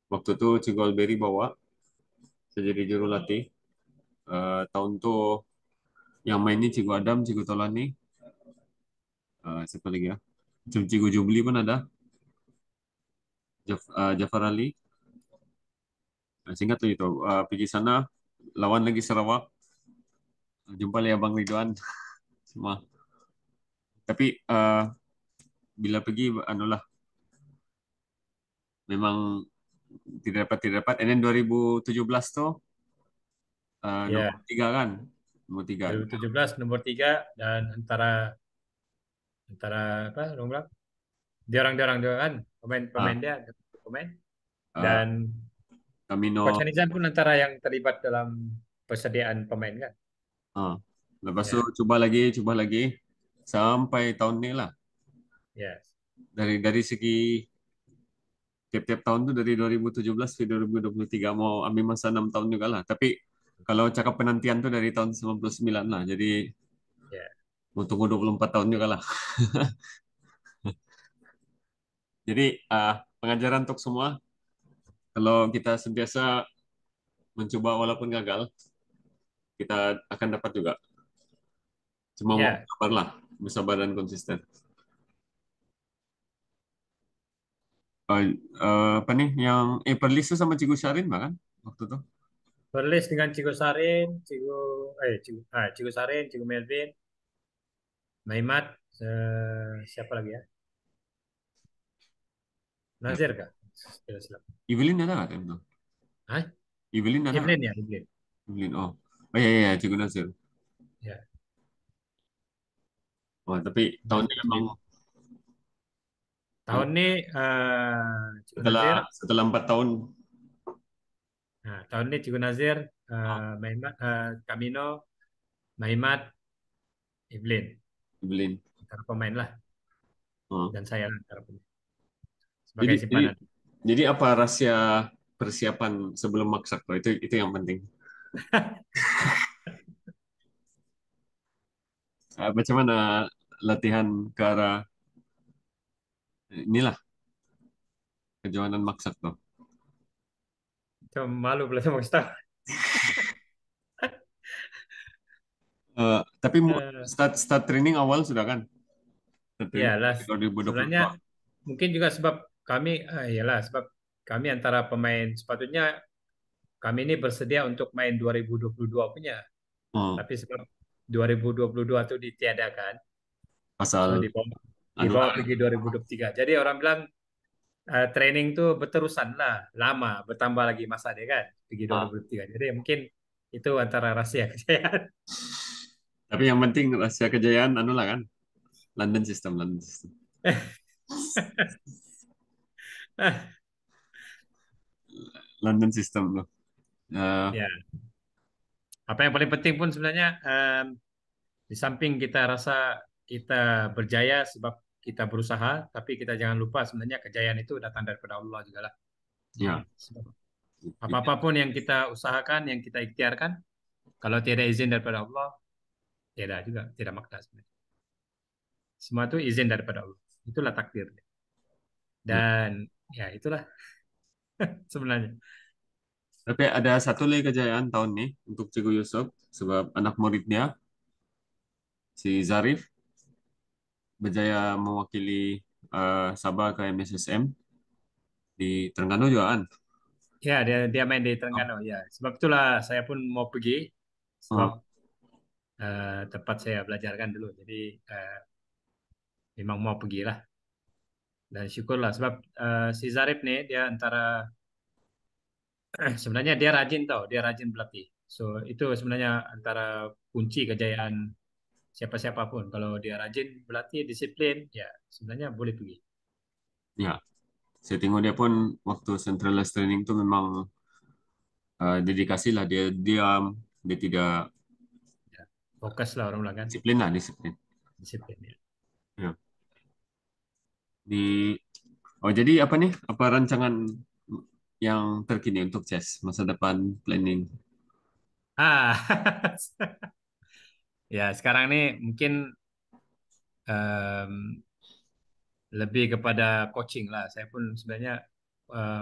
Waktu itu Cikgu Alberi bawa saya jadi juru latih. Tahun tuh yang main ini Cikgu Adam, Cikgu Tolani, siapa lagi ya? Cikgu Jubli pun ada, Jafar Ali. Singkat tuh itu, pergi sana lawan lagi Sarawak, jumpa lagi Abang Ridwan semua. Tapi bila pergi, anulah, memang tidak dapat. And then 2017 tuh nomor Ya, 3 kan, nomor 3. 2017 nomor 3 dan antara antara apa orang bilang dia orang kan pemain-pemain Ah, dia pemain ah, dan Coach Camino. Hanizan pun antara yang terlibat dalam persediaan pemain kan. Ah. Lepas tu Ya, coba lagi sampai tahun ini lah. ya, Dari segi tiap-tiap tahun tuh dari 2017 ke 2023 mau ambil masa 6 tahun juga lah. Tapi kalau cakap penantian tuh dari tahun 99 lah. Jadi ya, mau tunggu 24 tahun juga lah. Jadi pengajaran untuk semua, kalau kita sentiasa mencoba walaupun gagal, kita akan dapat juga. Cuma mau ya. bersabar lah, bersabar dan konsisten. Eh, apa nih yang Perlis tuh sama Cikgu Syarin bahkan waktu itu. Perlis dengan Cikgu Sarin, Cikgu Sarin, Cikgu Melvin, Maimat, siapa lagi ya? Ya. Nazir kah? Tidak silap. Evelyn ada nggak time itu? Hah? Evelyn ada nggak? Evelyn ya, Evelyn. Evelyn, oh. Oh iya, iya, Cikgu Nasir. Ya, Oh, tapi tahun ini Nazir memang sendiri. Tahun ini Cikgu setelah Nazir, setelah 4 tahun. nah, tahun ini Cikgu Nazir, Oh, Maimat, Kamino, Maimat, Evelyn. Evelyn. Antara pemain lah Oh. dan saya lah antara pemain Jadi, sebagai jadi, simpanan. jadi apa rahasia persiapan sebelum maksak tuh? Itu yang penting. Macam mana latihan ke arah inilah kejuaraan maksak tuh? Cuma malu belum mau start. Tapi Eh, start training awal sudah kan? Start ya training lah, dari 2022. sebenarnya mungkin juga sebab kami, iyalah sebab kami antara pemain sepatutnya kami ini bersedia untuk main 2022 punya, Oh, tapi sebab 2022 itu ditiadakan, pasal so dibawa anu dibawa lah. pergi 2023. Jadi orang bilang training tuh berterusan lah, lama, bertambah lagi masa dia kan, pergi Ah, 2023. Jadi mungkin itu antara rahasia kejayaan. tapi yang penting rahasia kejayaan anu lah kan? London System, London System. London System loh. Eh, Ya, apa yang paling penting pun sebenarnya di samping kita rasa kita berjaya sebab kita berusaha, tapi kita jangan lupa sebenarnya kejayaan itu datang daripada Allah juga lah. ya, Sebab apa-apapun yang kita usahakan, yang kita ikhtiarkan, kalau tiada izin daripada Allah, tiada juga, tidak makna sebenarnya. Semua itu izin daripada Allah. Itulah takdir. Ya. Dan ya itulah sebenarnya. Tapi ada satu lagi kejayaan tahun ini untuk Cikgu Yusuf sebab anak muridnya si Zarif berjaya mewakili Sabah ke MSSM di Terengganu juga kan. Ya, dia dia main di Terengganu ya. Sebab itulah saya pun mau pergi sebab Oh, tempat saya belajar kan dulu. Jadi eh, memang mau pergilah dan syukurlah sebab si Zarif nih dia antara sebenarnya dia rajin tau, dia rajin berlatih. So itu sebenarnya antara kunci kejayaan siapa-siapa pun. Kalau dia rajin berlatih, disiplin, ya sebenarnya boleh pergi. ya. Saya tengok dia pun waktu centralized training tuh memang dedikasi lah, dia diam, dia tidak Ya. Fokus lah orang bilang kan, disiplin lah, disiplin. disiplin ya. Ya. Di Oh, jadi apa nih? Apa rancangan yang terkini untuk chess masa depan planning? Ah, ya sekarang nih mungkin em, lebih kepada coaching lah. Saya pun sebenarnya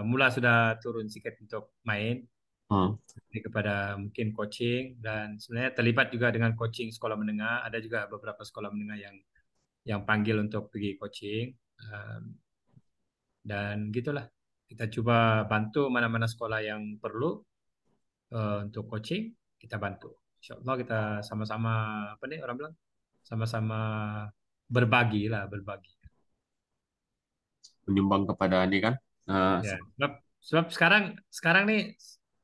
mula sudah turun sedikit untuk main, Oh, lebih kepada mungkin coaching dan sebenarnya terlibat juga dengan coaching sekolah menengah. Ada juga beberapa sekolah menengah yang panggil untuk pergi coaching. Em, dan gitulah. Kita coba bantu mana-mana sekolah yang perlu untuk coaching, kita bantu. Insya Allah kita sama-sama apa nih orang bilang, sama-sama berbagi lah, berbagi. menyumbang kepada ini kan? Ya, sebab sekarang sekarang nih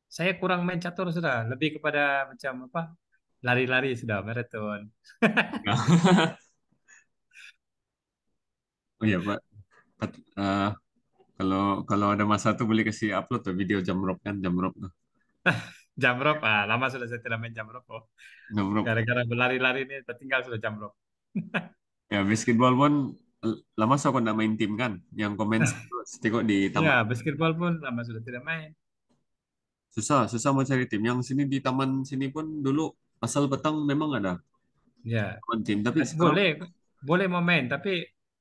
saya kurang main catur sudah, lebih kepada macam apa? Lari-lari sudah, maraton. Oh iya Pak. Eh, kalau kalau ada masa tuh boleh kasih upload tuh video jam rope kan, jam rope tuh. Jam rope, lama sudah saya tidak main jam rope. Oh. Jam rope. Gara-gara berlari-lari ini tertinggal sudah jam rope. Ya basketball pun lama saya nggak main tim kan, yang komen tengok di Ya, taman. basketball pun lama sudah tidak main. Susah, susah mau cari tim. Yang sini di taman sini pun dulu asal petang memang ada Ya, teman tim, tapi sekarang boleh, boleh mau main, tapi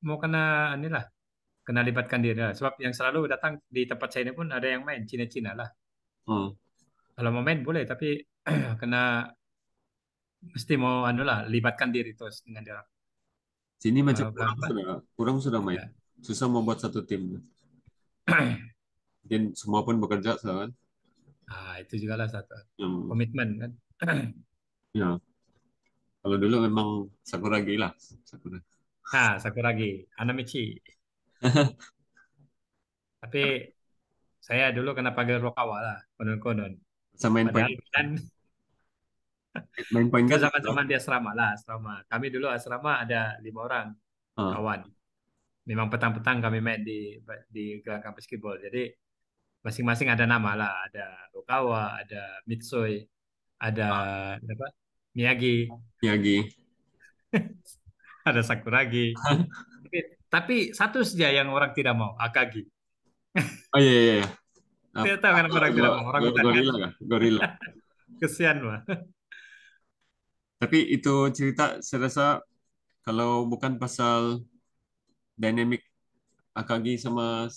mau kena inilah, kena libatkan diri lah. Sebab yang selalu datang di tempat saya ini pun ada yang main Cina-Cina lah. oh, Kalau mau main boleh, tapi kena mesti mau anu lah, libatkan diri terus dengan dia. sini macam Pelan-pelan. kurang sudah main. Ya. Susah mau buat satu tim. Mungkin semua pun bekerja sekarang. Itu juga lah satu Yang komitmen kan. ya kalau dulu memang Sakuragi lah. Sakura. Sakuragi, Hanamichi. Tapi saya dulu kena panggil Rokawa lah, konon-konon. Bisa main point, Padahal kan main point itu kan? zaman-zaman di asrama lah, asrama. Kami dulu asrama ada 5 orang Ah, kawan. Memang petang-petang kami main di gelanggang basketball. Jadi masing-masing ada nama lah, ada Rokawa, ada Mitsui, ada apa? Miyagi, Miyagi. ada Sakuragi. Tapi, tapi satu saja yang orang tidak mau, Akagi. Oh iya iya iya. Ah, Tidak tahu kan orang tidak mau, orang hutan kan. gorila kah? Gorila. Kesian lah. Tapi itu cerita saya rasa kalau bukan pasal dynamic Akagi sama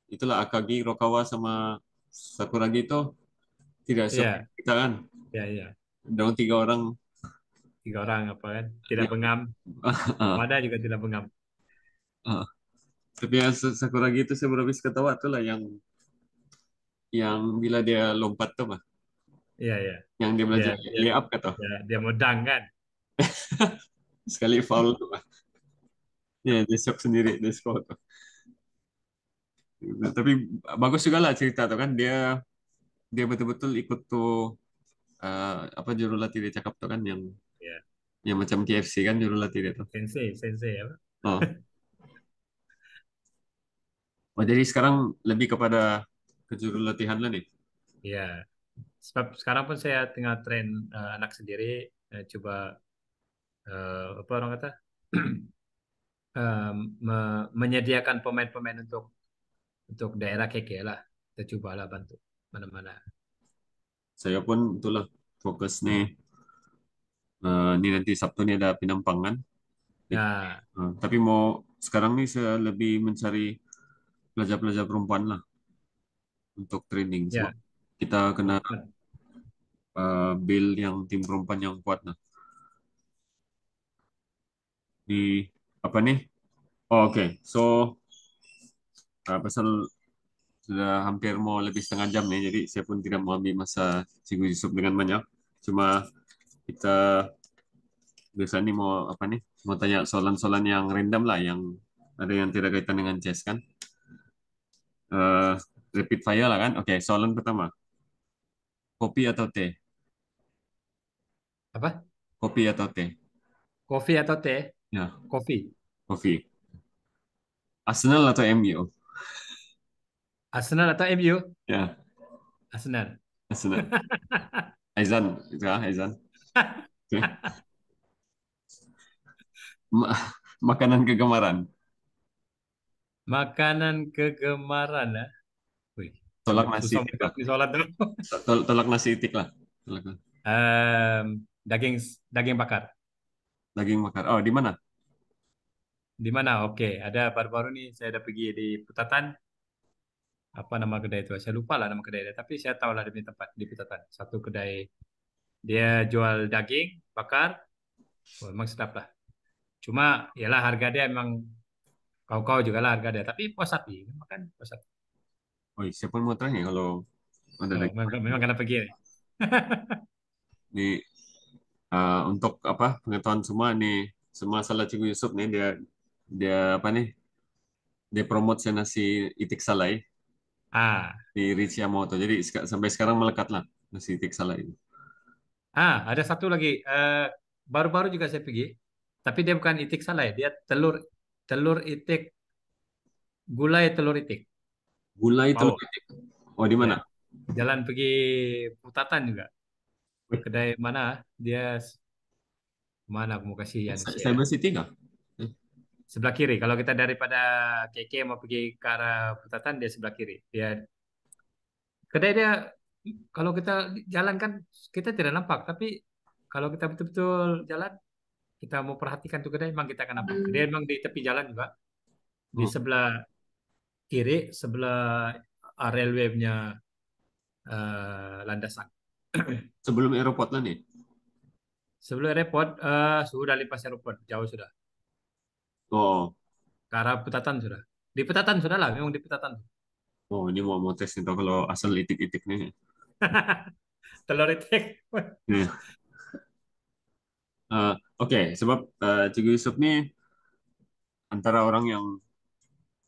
itulah Akagi, Rokawa sama Sakuragi itu tidak sok Iya, kita kan. iya, iya. Dalam 3 orang 3 orang apa kan? Tidak ya. bengam. Ah, Wada juga tidak bengam. ah. Tapi yang Sakuragi itu saya baru habis ketawa tuh lah yang bila dia lompat tuh mah, Iya, iya. yang dia Dia, belajar dia, lay up kata. dia mau dang kan? Sekali foul tuh mah. Ya, dia shock sendiri dia score tuh. Tapi bagus juga lah cerita tuh kan dia dia betul-betul ikut tuh apa jurulatih dia cakap tuh kan Ya, yang macam KFC kan jurulatih dia tuh. sensei apa? Oh. Oh, jadi sekarang lebih kepada kejurulatihan lah nih. Iya. Sebab sekarang pun saya tengah train anak sendiri, coba apa orang kata? Menyediakan pemain-pemain untuk daerah KK lah. Kita cobalah bantu mana-mana. Saya pun itulah fokus nih. Ini nanti Sabtu nih ada Pinampangan. Nah, Tapi mau sekarang nih saya lebih mencari pelajar-pelajar perempuan lah untuk training sebab ya. kita kena Perempuan. build yang tim perempuan yang kuat lah di apa nih? Oh, oke. So pasal sudah hampir mau lebih setengah jam nih, jadi saya pun tidak mau ambil masa Cikgu Yusuf dengan banyak. Cuma kita biasa nih mau apa nih? Mau tanya soalan-soalan yang random lah, yang ada yang tidak kaitan dengan chess kan? Eh, Rapid fire lah kan? Oke, soalan pertama. Kopi atau teh? Apa? Kopi atau teh? Kopi atau teh? Ya, Kopi. kopi. Arsenal atau MU? Arsenal atau MU? Ya, Arsenal. Arsenal. Aizan, itu ya, Aizan. Oke. Ma- Makanan kegemaran. Makanan kegemaran ya. Wih, Tolak nasi susah itik menjawab lah. di soalan tuh. Tolak nasi itik lah. Tolak. Daging daging bakar. Daging bakar. Oh, di mana? Di mana? Oke, ada baru-baru nih saya ada pergi di Putatan. Apa nama kedai itu? Saya lupa lah nama kedai itu. Tapi saya tahu lah di tempat di Putatan. Satu kedai dia jual daging bakar. Oh, memang sedap lah. Cuma, yalah harga dia memang kau-kau juga lah harga dia. Tapi puas hati, makan puas hati. Oh, saya pun mau tanya kalau ada Oh, daging memang, bakar. memang kena pergi nih. Di untuk apa pengetahuan semua nih, semua salah Cikgu Yusuf nih dia dia apa nih? Dia promote nasi itik salai Ah, di Rich Yamamoto. Jadi sampai sekarang melekat lah nasi itik salai ini. ada satu lagi. Baru-baru juga saya pergi. Tapi dia bukan itik salai. Dia telur telur itik, gulai telur itik. Gulai telur Mau? itik. Oh, di Ya. mana? Jalan pergi Putatan juga. Wih, Kedai mana? Dia mana aku mau kasih anu share ya. Cyber City kah? Eh, Sebelah kiri. Kalau kita daripada KK mau pergi ke arah Putatan, dia sebelah kiri. Dia kedai dia kalau kita jalan kan kita tidak nampak, tapi kalau kita betul-betul jalan, kita mau perhatikan tuh kedai, memang kita akan nampak. Dia memang di tepi jalan juga, di Oh, sebelah kiri, sebelah railway punya landasan. sebelum aeroport lah nih. Sebelum airport, sudah lepas airport, jauh sudah. Oh, Ke arah Putatan sudah. Di Putatan sudah lah, memang di Putatan. oh ini mau tes nih tau kalau asal itik-itik nih. Telur itik. Nih. Oke, sebab Cikgu Yusuf nih antara orang yang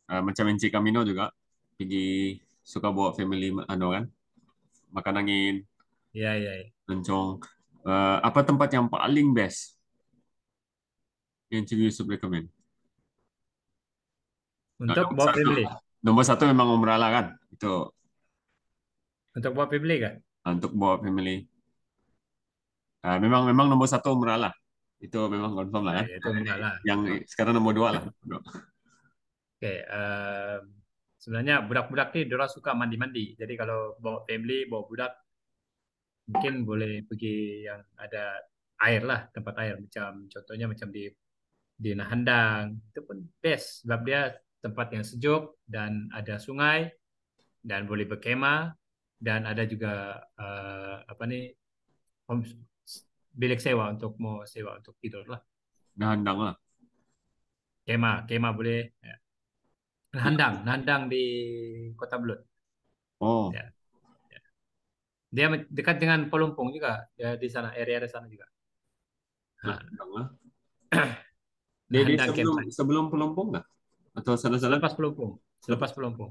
macam Enci Camino juga pergi suka bawa family anu kan makan angin Iya, iya, iya. lencong. Apa tempat yang paling best yang Cikgu Yusuf rekomen? Nah, Untuk bawa family. nomor satu memang Umrah lah kan itu Untuk bawa family kan? untuk bawa family. Memang memang nomor satu Umrah lah itu memang confirm lah Nah, kan. ya itu enggak lah. Yang sekarang nomor dua lah. Oke, sebenarnya budak-budak nih dorang suka mandi-mandi. Jadi kalau bawa family, bawa budak, mungkin boleh pergi yang ada air lah, tempat air. Macam contohnya macam di Nahandang, itu pun best. Sebab dia tempat yang sejuk dan ada sungai dan boleh berkemah dan ada juga apa nih home, bilik sewa untuk mau sewa untuk tidur lah. Dah handang lah. Kemah, kemah boleh. Ya. Nahandang, Nahandang di Kota Belud. Oh, Ya. Dia dekat dengan Pelumpung juga, ya di sana, area di sana juga. nah Nah, handang lah. Di Nahandang sebelum campsite. sebelum Pelumpung nggak? Atau sana-sana? Selepas Pelumpung, selepas Lepas. Pelumpung.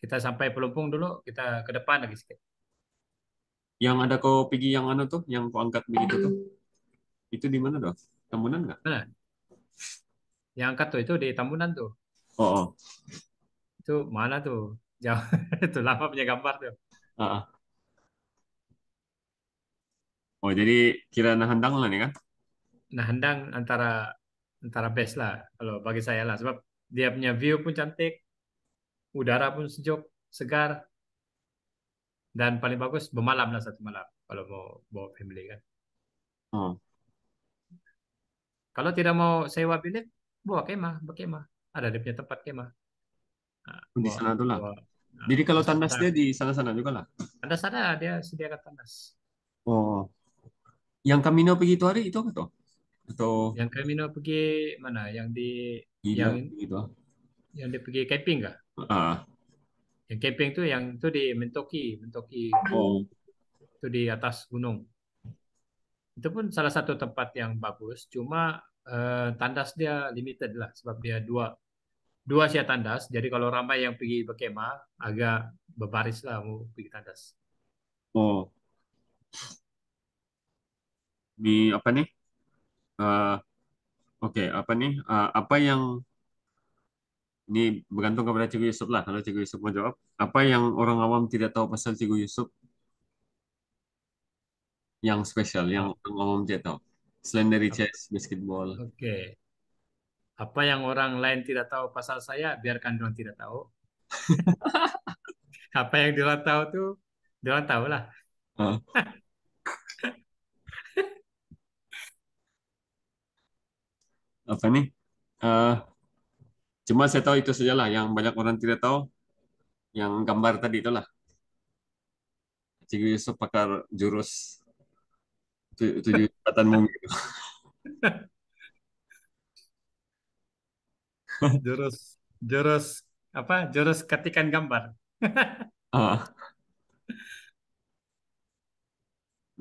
Kita sampai Pelumpung dulu, kita ke depan lagi sedikit. Yang ada kau pergi yang anu tuh, yang kau angkat begitu tuh, itu di mana doh? Tambunan nggak? Nah, yang angkat tuh itu di Tambunan tuh. Oh, oh. Itu mana tuh? Jauh. Itu lama punya gambar tuh. Ah, ah. Oh, jadi kira nah handang lah nih kan? Nahandang antara antara best lah kalau bagi saya lah, sebab dia punya view pun cantik, udara pun sejuk, segar, dan paling bagus bermalam lah satu malam kalau mau bawa family kan. Oh. Kalau tidak mau sewa bilik, bawa kemah, berkemah. Ada dia punya tempat kemah. Nah, Di bawa, sana tuh lah. bawa, nah, Jadi kalau masuk tandas truk. dia di sana-sana juga lah. Ada sana dia sediakan tandas. Oh, yang Camino pergi itu hari itu apa tuh? Atau Yang Camino pergi mana? gila Yang gitu? yang dia pergi camping kah? Ah, Yang camping tuh yang itu di Mentoki, Mentoki oh, itu di atas gunung. Itu pun salah satu tempat yang bagus. Cuma tandas dia limited lah sebab dia dua dua sih tandas. Jadi kalau ramai yang pergi berkemah agak berbaris lah mau pergi tandas. oh, di apa nih? Eh, oke, apa nih? Apa yang ini bergantung kepada Cikgu Yusuf lah. Kalau Cikgu Yusuf mau jawab, apa yang orang awam tidak tahu pasal Cikgu Yusuf yang spesial, yang Ah, orang awam tidak tahu? Selain dari ap- chess, basketball. Oke. Apa yang orang lain tidak tahu pasal saya, biarkan orang tidak tahu. Apa yang dia tahu tuh, dia tahu lah. Ah, apa nih? Eh, cuma saya tahu itu sajalah yang banyak orang tidak tahu, yang gambar tadi itulah. Cikgu Yusuf pakar jurus tujuh kekuatan mumi. Jurus, jurus apa? Jurus ketikan gambar. Ah,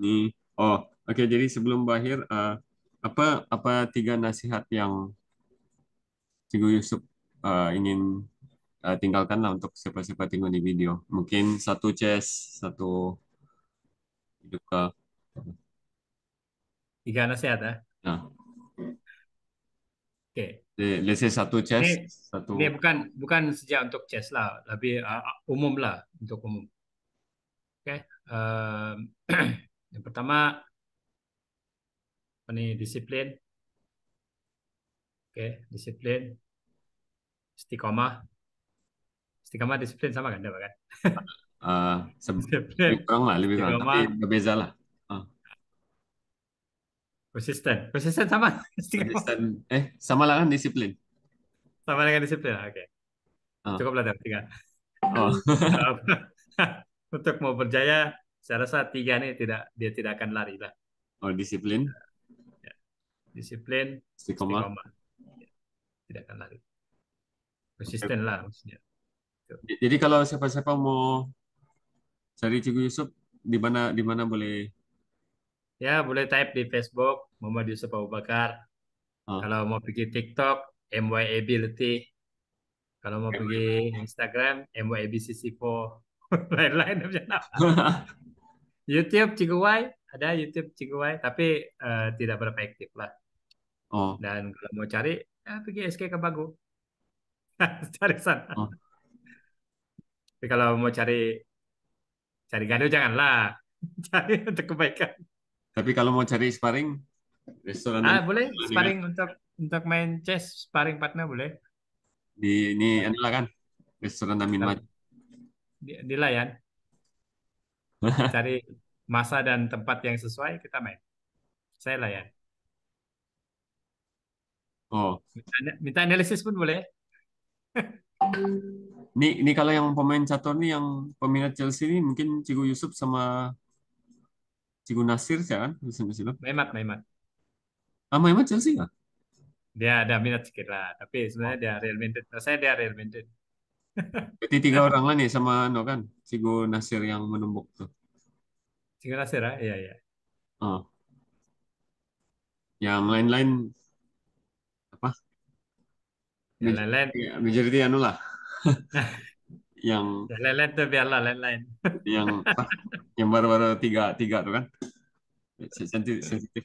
nih. Oh, oke. Jadi sebelum berakhir, apa apa tiga nasihat yang Cikgu Yusuf ingin tinggalkan lah untuk siapa-siapa tengok di video. Mungkin satu chess, satu juga. Tiga nasihat ya. Nah, Oke. let's say satu Ini chess, satu. ini bukan bukan sejak untuk chess lah, lebih umum lah untuk umum. Oke. Em, yang pertama apa nih disiplin. Oke, disiplin, istiqomah. Istiqomah disiplin sama kan, Ada kan? uh, lebih Disiplin, kurang lah, lebih kurang. Tapi istiqomah, berbeza lah. Ah, konsisten. Konsisten sama istiqomah. konsisten. Sama lah kan disiplin. Sama dengan disiplin. Oke. Ah, Cukuplah dah tiga. oh, Untuk mau berjaya, saya rasa tiga ini dia tidak akan lari lah. oh disiplin, Ya. Disiplin, istiqomah. istiqomah, ya, tidak akan lari. Oke. Konsisten lah maksudnya. Itu. Jadi kalau siapa-siapa mau cari Cikgu Yusuf, di mana boleh? Ya, boleh type di Facebook Muhammad Yusuf Abu Bakar. Ah, Kalau mau pergi TikTok, MYAB Letih. Kalau mau pergi Instagram, MYABCC4. Lain-lain macam nama. YouTube Ciguwai, ada YouTube Ciguwai, tapi tidak berapa aktif lah. oh, Dan kalau mau cari, ya pergi SK Kebagu. Cari sana. oh. Tapi kalau mau cari cari gaduh janganlah. Cari untuk kebaikan. Tapi kalau mau cari sparring, restoran dan Boleh ini kan sparring untuk main chess, sparring partner boleh. ini adalah kan restoran Amin Kalau Maju. di layan, cari masa dan tempat yang sesuai kita main. Saya layan. Oh, Minta analisis pun boleh. ini kalau yang pemain catur nih yang peminat Chelsea ini mungkin Cikgu Yusuf sama Cikgu Nasir ya kan? Bisa bilang. Memat, Memat. Ah, memang Chelsea nggak? Dia ada minat sedikit lah. Tapi Oh. sebenarnya dia Real Madrid. Saya dia Real Madrid. Berarti tiga orang lah nih sama no kan? Cikgu Nasir yang menumbuk tuh. Tinggal Nasir, ah? Iya, iya. Oh, yang lain-lain apa? Yang lain-lain, Majority anu lah, yang yang lain-lain tuh biarlah lain-lain. yang apa? Yang baru-baru tiga tiga tuh kan? Sensitif, sensitif.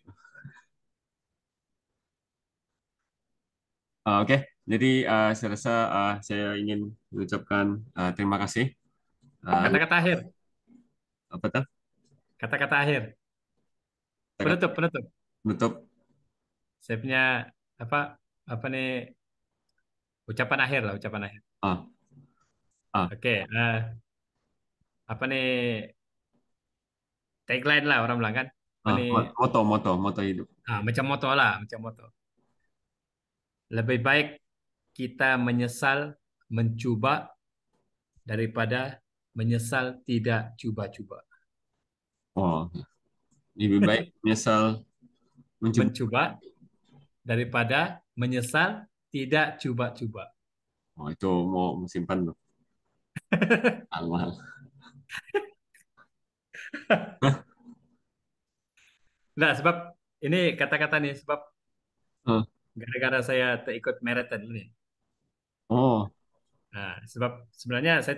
Oke, jadi saya rasa saya ingin mengucapkan terima kasih. Uh, Kata-kata akhir. apa tuh? Kata-kata akhir. Kata-kata Penutup, penutup. menutup. Saya punya apa apa nih ucapan akhir lah, ucapan akhir. Ah, ah, Oke, apa nih tagline lah orang bilang kan. Apa nih moto, moto, moto hidup. macam moto lah, macam moto. Lebih baik kita menyesal mencoba daripada menyesal tidak coba-coba. Oh, lebih baik menyesal mencoba. Mencoba daripada menyesal tidak coba-coba. Oh, itu mau simpan tuh. Mahal. Hah? Nah, sebab ini kata-kata nih, sebab Hah? gara-gara saya terikut maraton ini. Oh, Nah, sebab sebenarnya saya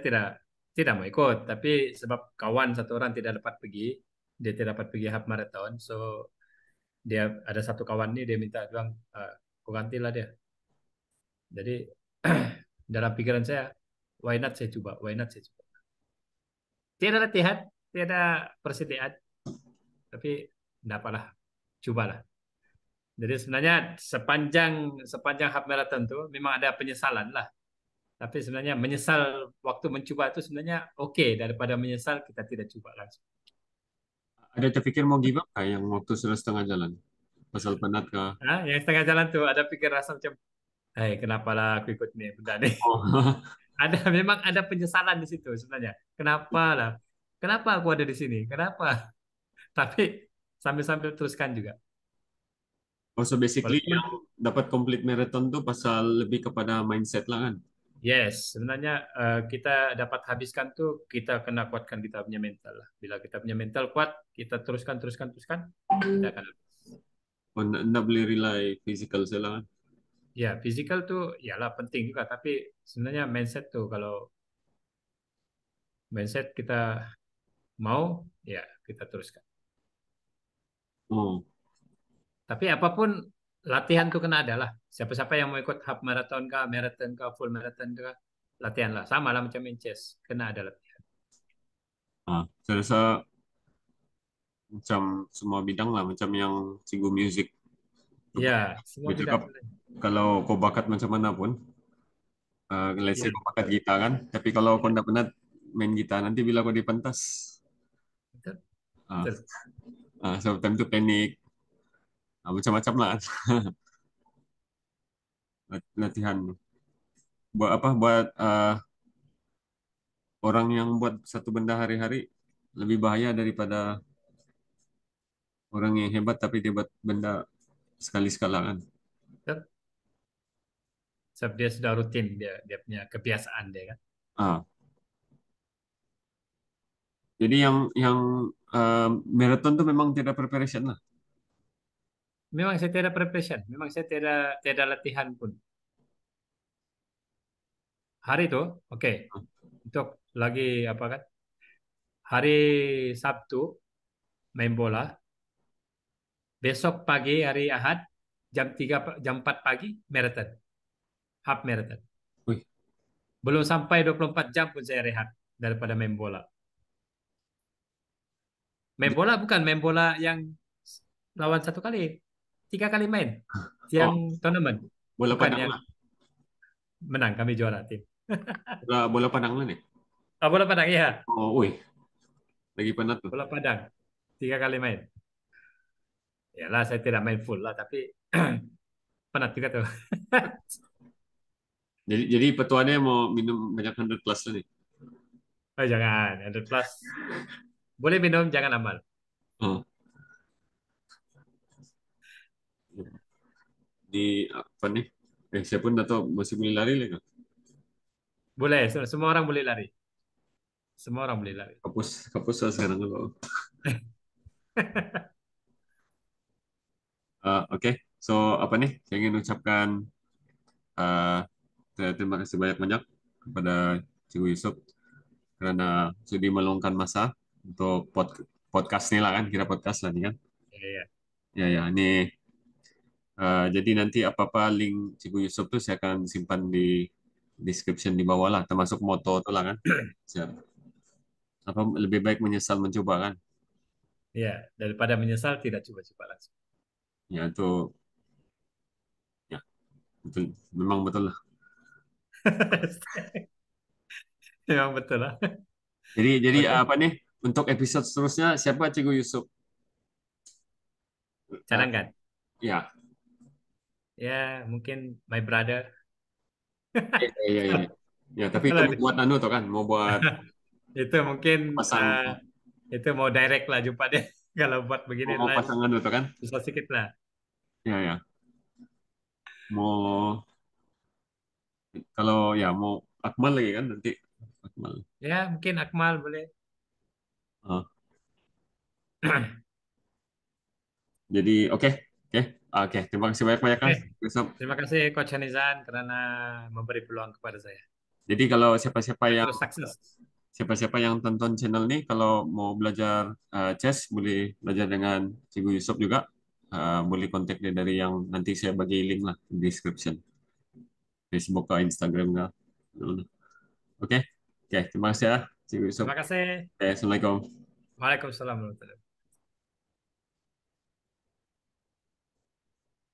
tidak mau ikut, tapi sebab kawan satu orang tidak dapat pergi, dia tidak dapat pergi half marathon, so dia ada satu kawan nih dia minta bilang, aku gantilah dia. Jadi dalam pikiran saya, why not saya coba, why not saya coba. Tiada latihan, tiada persediaan, tapi tidak apalah, cobalah. Jadi sebenarnya sepanjang sepanjang half marathon itu memang ada penyesalan lah. Tapi sebenarnya menyesal waktu mencoba itu sebenarnya oke daripada menyesal kita tidak coba langsung. ada terpikir mau give up kah yang waktu sudah setengah jalan? Pasal penat kah? Nah, yang setengah jalan tuh ada pikir rasa macam, hai kenapa lah aku ikut nih benda nih. Oh, Ada memang ada penyesalan di situ sebenarnya. Kenapa lah? Kenapa aku ada di sini? Kenapa? Tapi sambil-sambil teruskan juga. oh, so basically Walaupun yang dapat complete marathon tuh pasal lebih kepada mindset lah kan? yes, sebenarnya kita dapat habiskan tuh kita kena kuatkan kita punya mental lah. Bila kita punya mental kuat, kita teruskan teruskan teruskan, kita akan Oh, nggak boleh rely physical saya lah kan? ya physical tuh yalah penting juga tapi sebenarnya mindset tuh kalau mindset kita mau ya kita teruskan. Oh, Tapi apapun latihan tuh kena ada lah. Siapa-siapa yang mau ikut half marathon kah, full marathon kah, latihan lah. Sama lah macam main chess, kena ada latihan. saya rasa macam semua bidang lah, macam yang cikgu music. Ya, semua Dia bidang cakap sebenarnya. kalau kau bakat macam mana pun, let's say Ya, kau bakat gitar kan, tapi kalau kau tidak pernah main gitar, nanti bila kau dipentas, betul, uh, betul. so time tu panik, macam-macam lah latihan. Buat apa? Buat orang yang buat satu benda hari-hari lebih bahaya daripada orang yang hebat tapi dia buat benda sekali-sekala kan. Betul. Sebab dia sudah rutin dia punya kebiasaan dia kan. Ah, jadi yang marathon tuh memang tidak preparation lah. Memang saya tidak preparation, memang saya tidak latihan pun. Hari itu, oke. Untuk lagi apa kan? Hari Sabtu main bola, besok pagi hari Ahad jam 4 pagi marathon, half marathon. Wih, Belum sampai 24 jam pun saya rehat daripada main bola. Main di- bola bukan main bola yang lawan satu kali, 3 kali main. oh, Yang tournament, bola bukan padang yang lah. menang kami juara tim. Bola padang lah nih. Bola padang ya, Oh, wih, lagi penat tuh. bola padang, 3 kali main. Yalah saya tidak main full lah, tapi penat juga tuh. Jadi petuanya mau minum banyak 100 plus lah nih. Oh, jangan, 100 plus. Boleh minum, jangan amal. Oh, di apa nih? Saya pun tahu masih boleh lari lagi. Boleh, semua orang boleh lari. Semua orang boleh lari. Kapus kapus lah sekarang kalau. Oke, so apa nih? Saya ingin ucapkan uh, terima kasih banyak-banyak kepada Cikgu Yusuf karena sudah meluangkan masa untuk podcast nih lah kan, kira podcast lah nih kan. Ya, ya. Ya ya, ini jadi nanti apa-apa link Cikgu Yusuf tuh saya akan simpan di description di bawah lah, termasuk moto tuh lah kan. Siap. Apa lebih baik menyesal mencoba kan? Ya, daripada menyesal tidak coba-coba langsung. Ya itu ya betul, memang betul lah. Memang betul lah. Jadi Oke, apa nih untuk episode seterusnya siapa Cikgu Yusuf? Uh, canangkan. ya Ya, mungkin my brother. Iya, iya, iya. Ya, tapi itu Kalau mau buat anu tuh kan, mau buat itu mungkin pasang, eh, itu mau direct lah jumpa deh. Kalau buat begini mau live pasang anu tuh kan. susah sedikit lah. Ya, ya. Mau kalau ya mau Akmal lagi kan nanti Akmal. Ya, mungkin Akmal boleh. Ah, jadi oke, oke, oke. Terima kasih banyak-banyak kan. Oke, Yusuf. terima kasih Coach Hanizan karena memberi peluang kepada saya. Jadi kalau siapa-siapa Ya, yang terus sukses. tonton channel ini, kalau mau belajar chess, boleh belajar dengan Cikgu Yusuf juga. Boleh kontak dia dari yang nanti saya bagi link lah di description. Facebook ke Instagram ke. Oke, oke. Terima kasih ya, Cikgu Yusuf. Terima kasih. Oke, Assalamualaikum. Waalaikumsalam warahmatullahi wabarakatuh.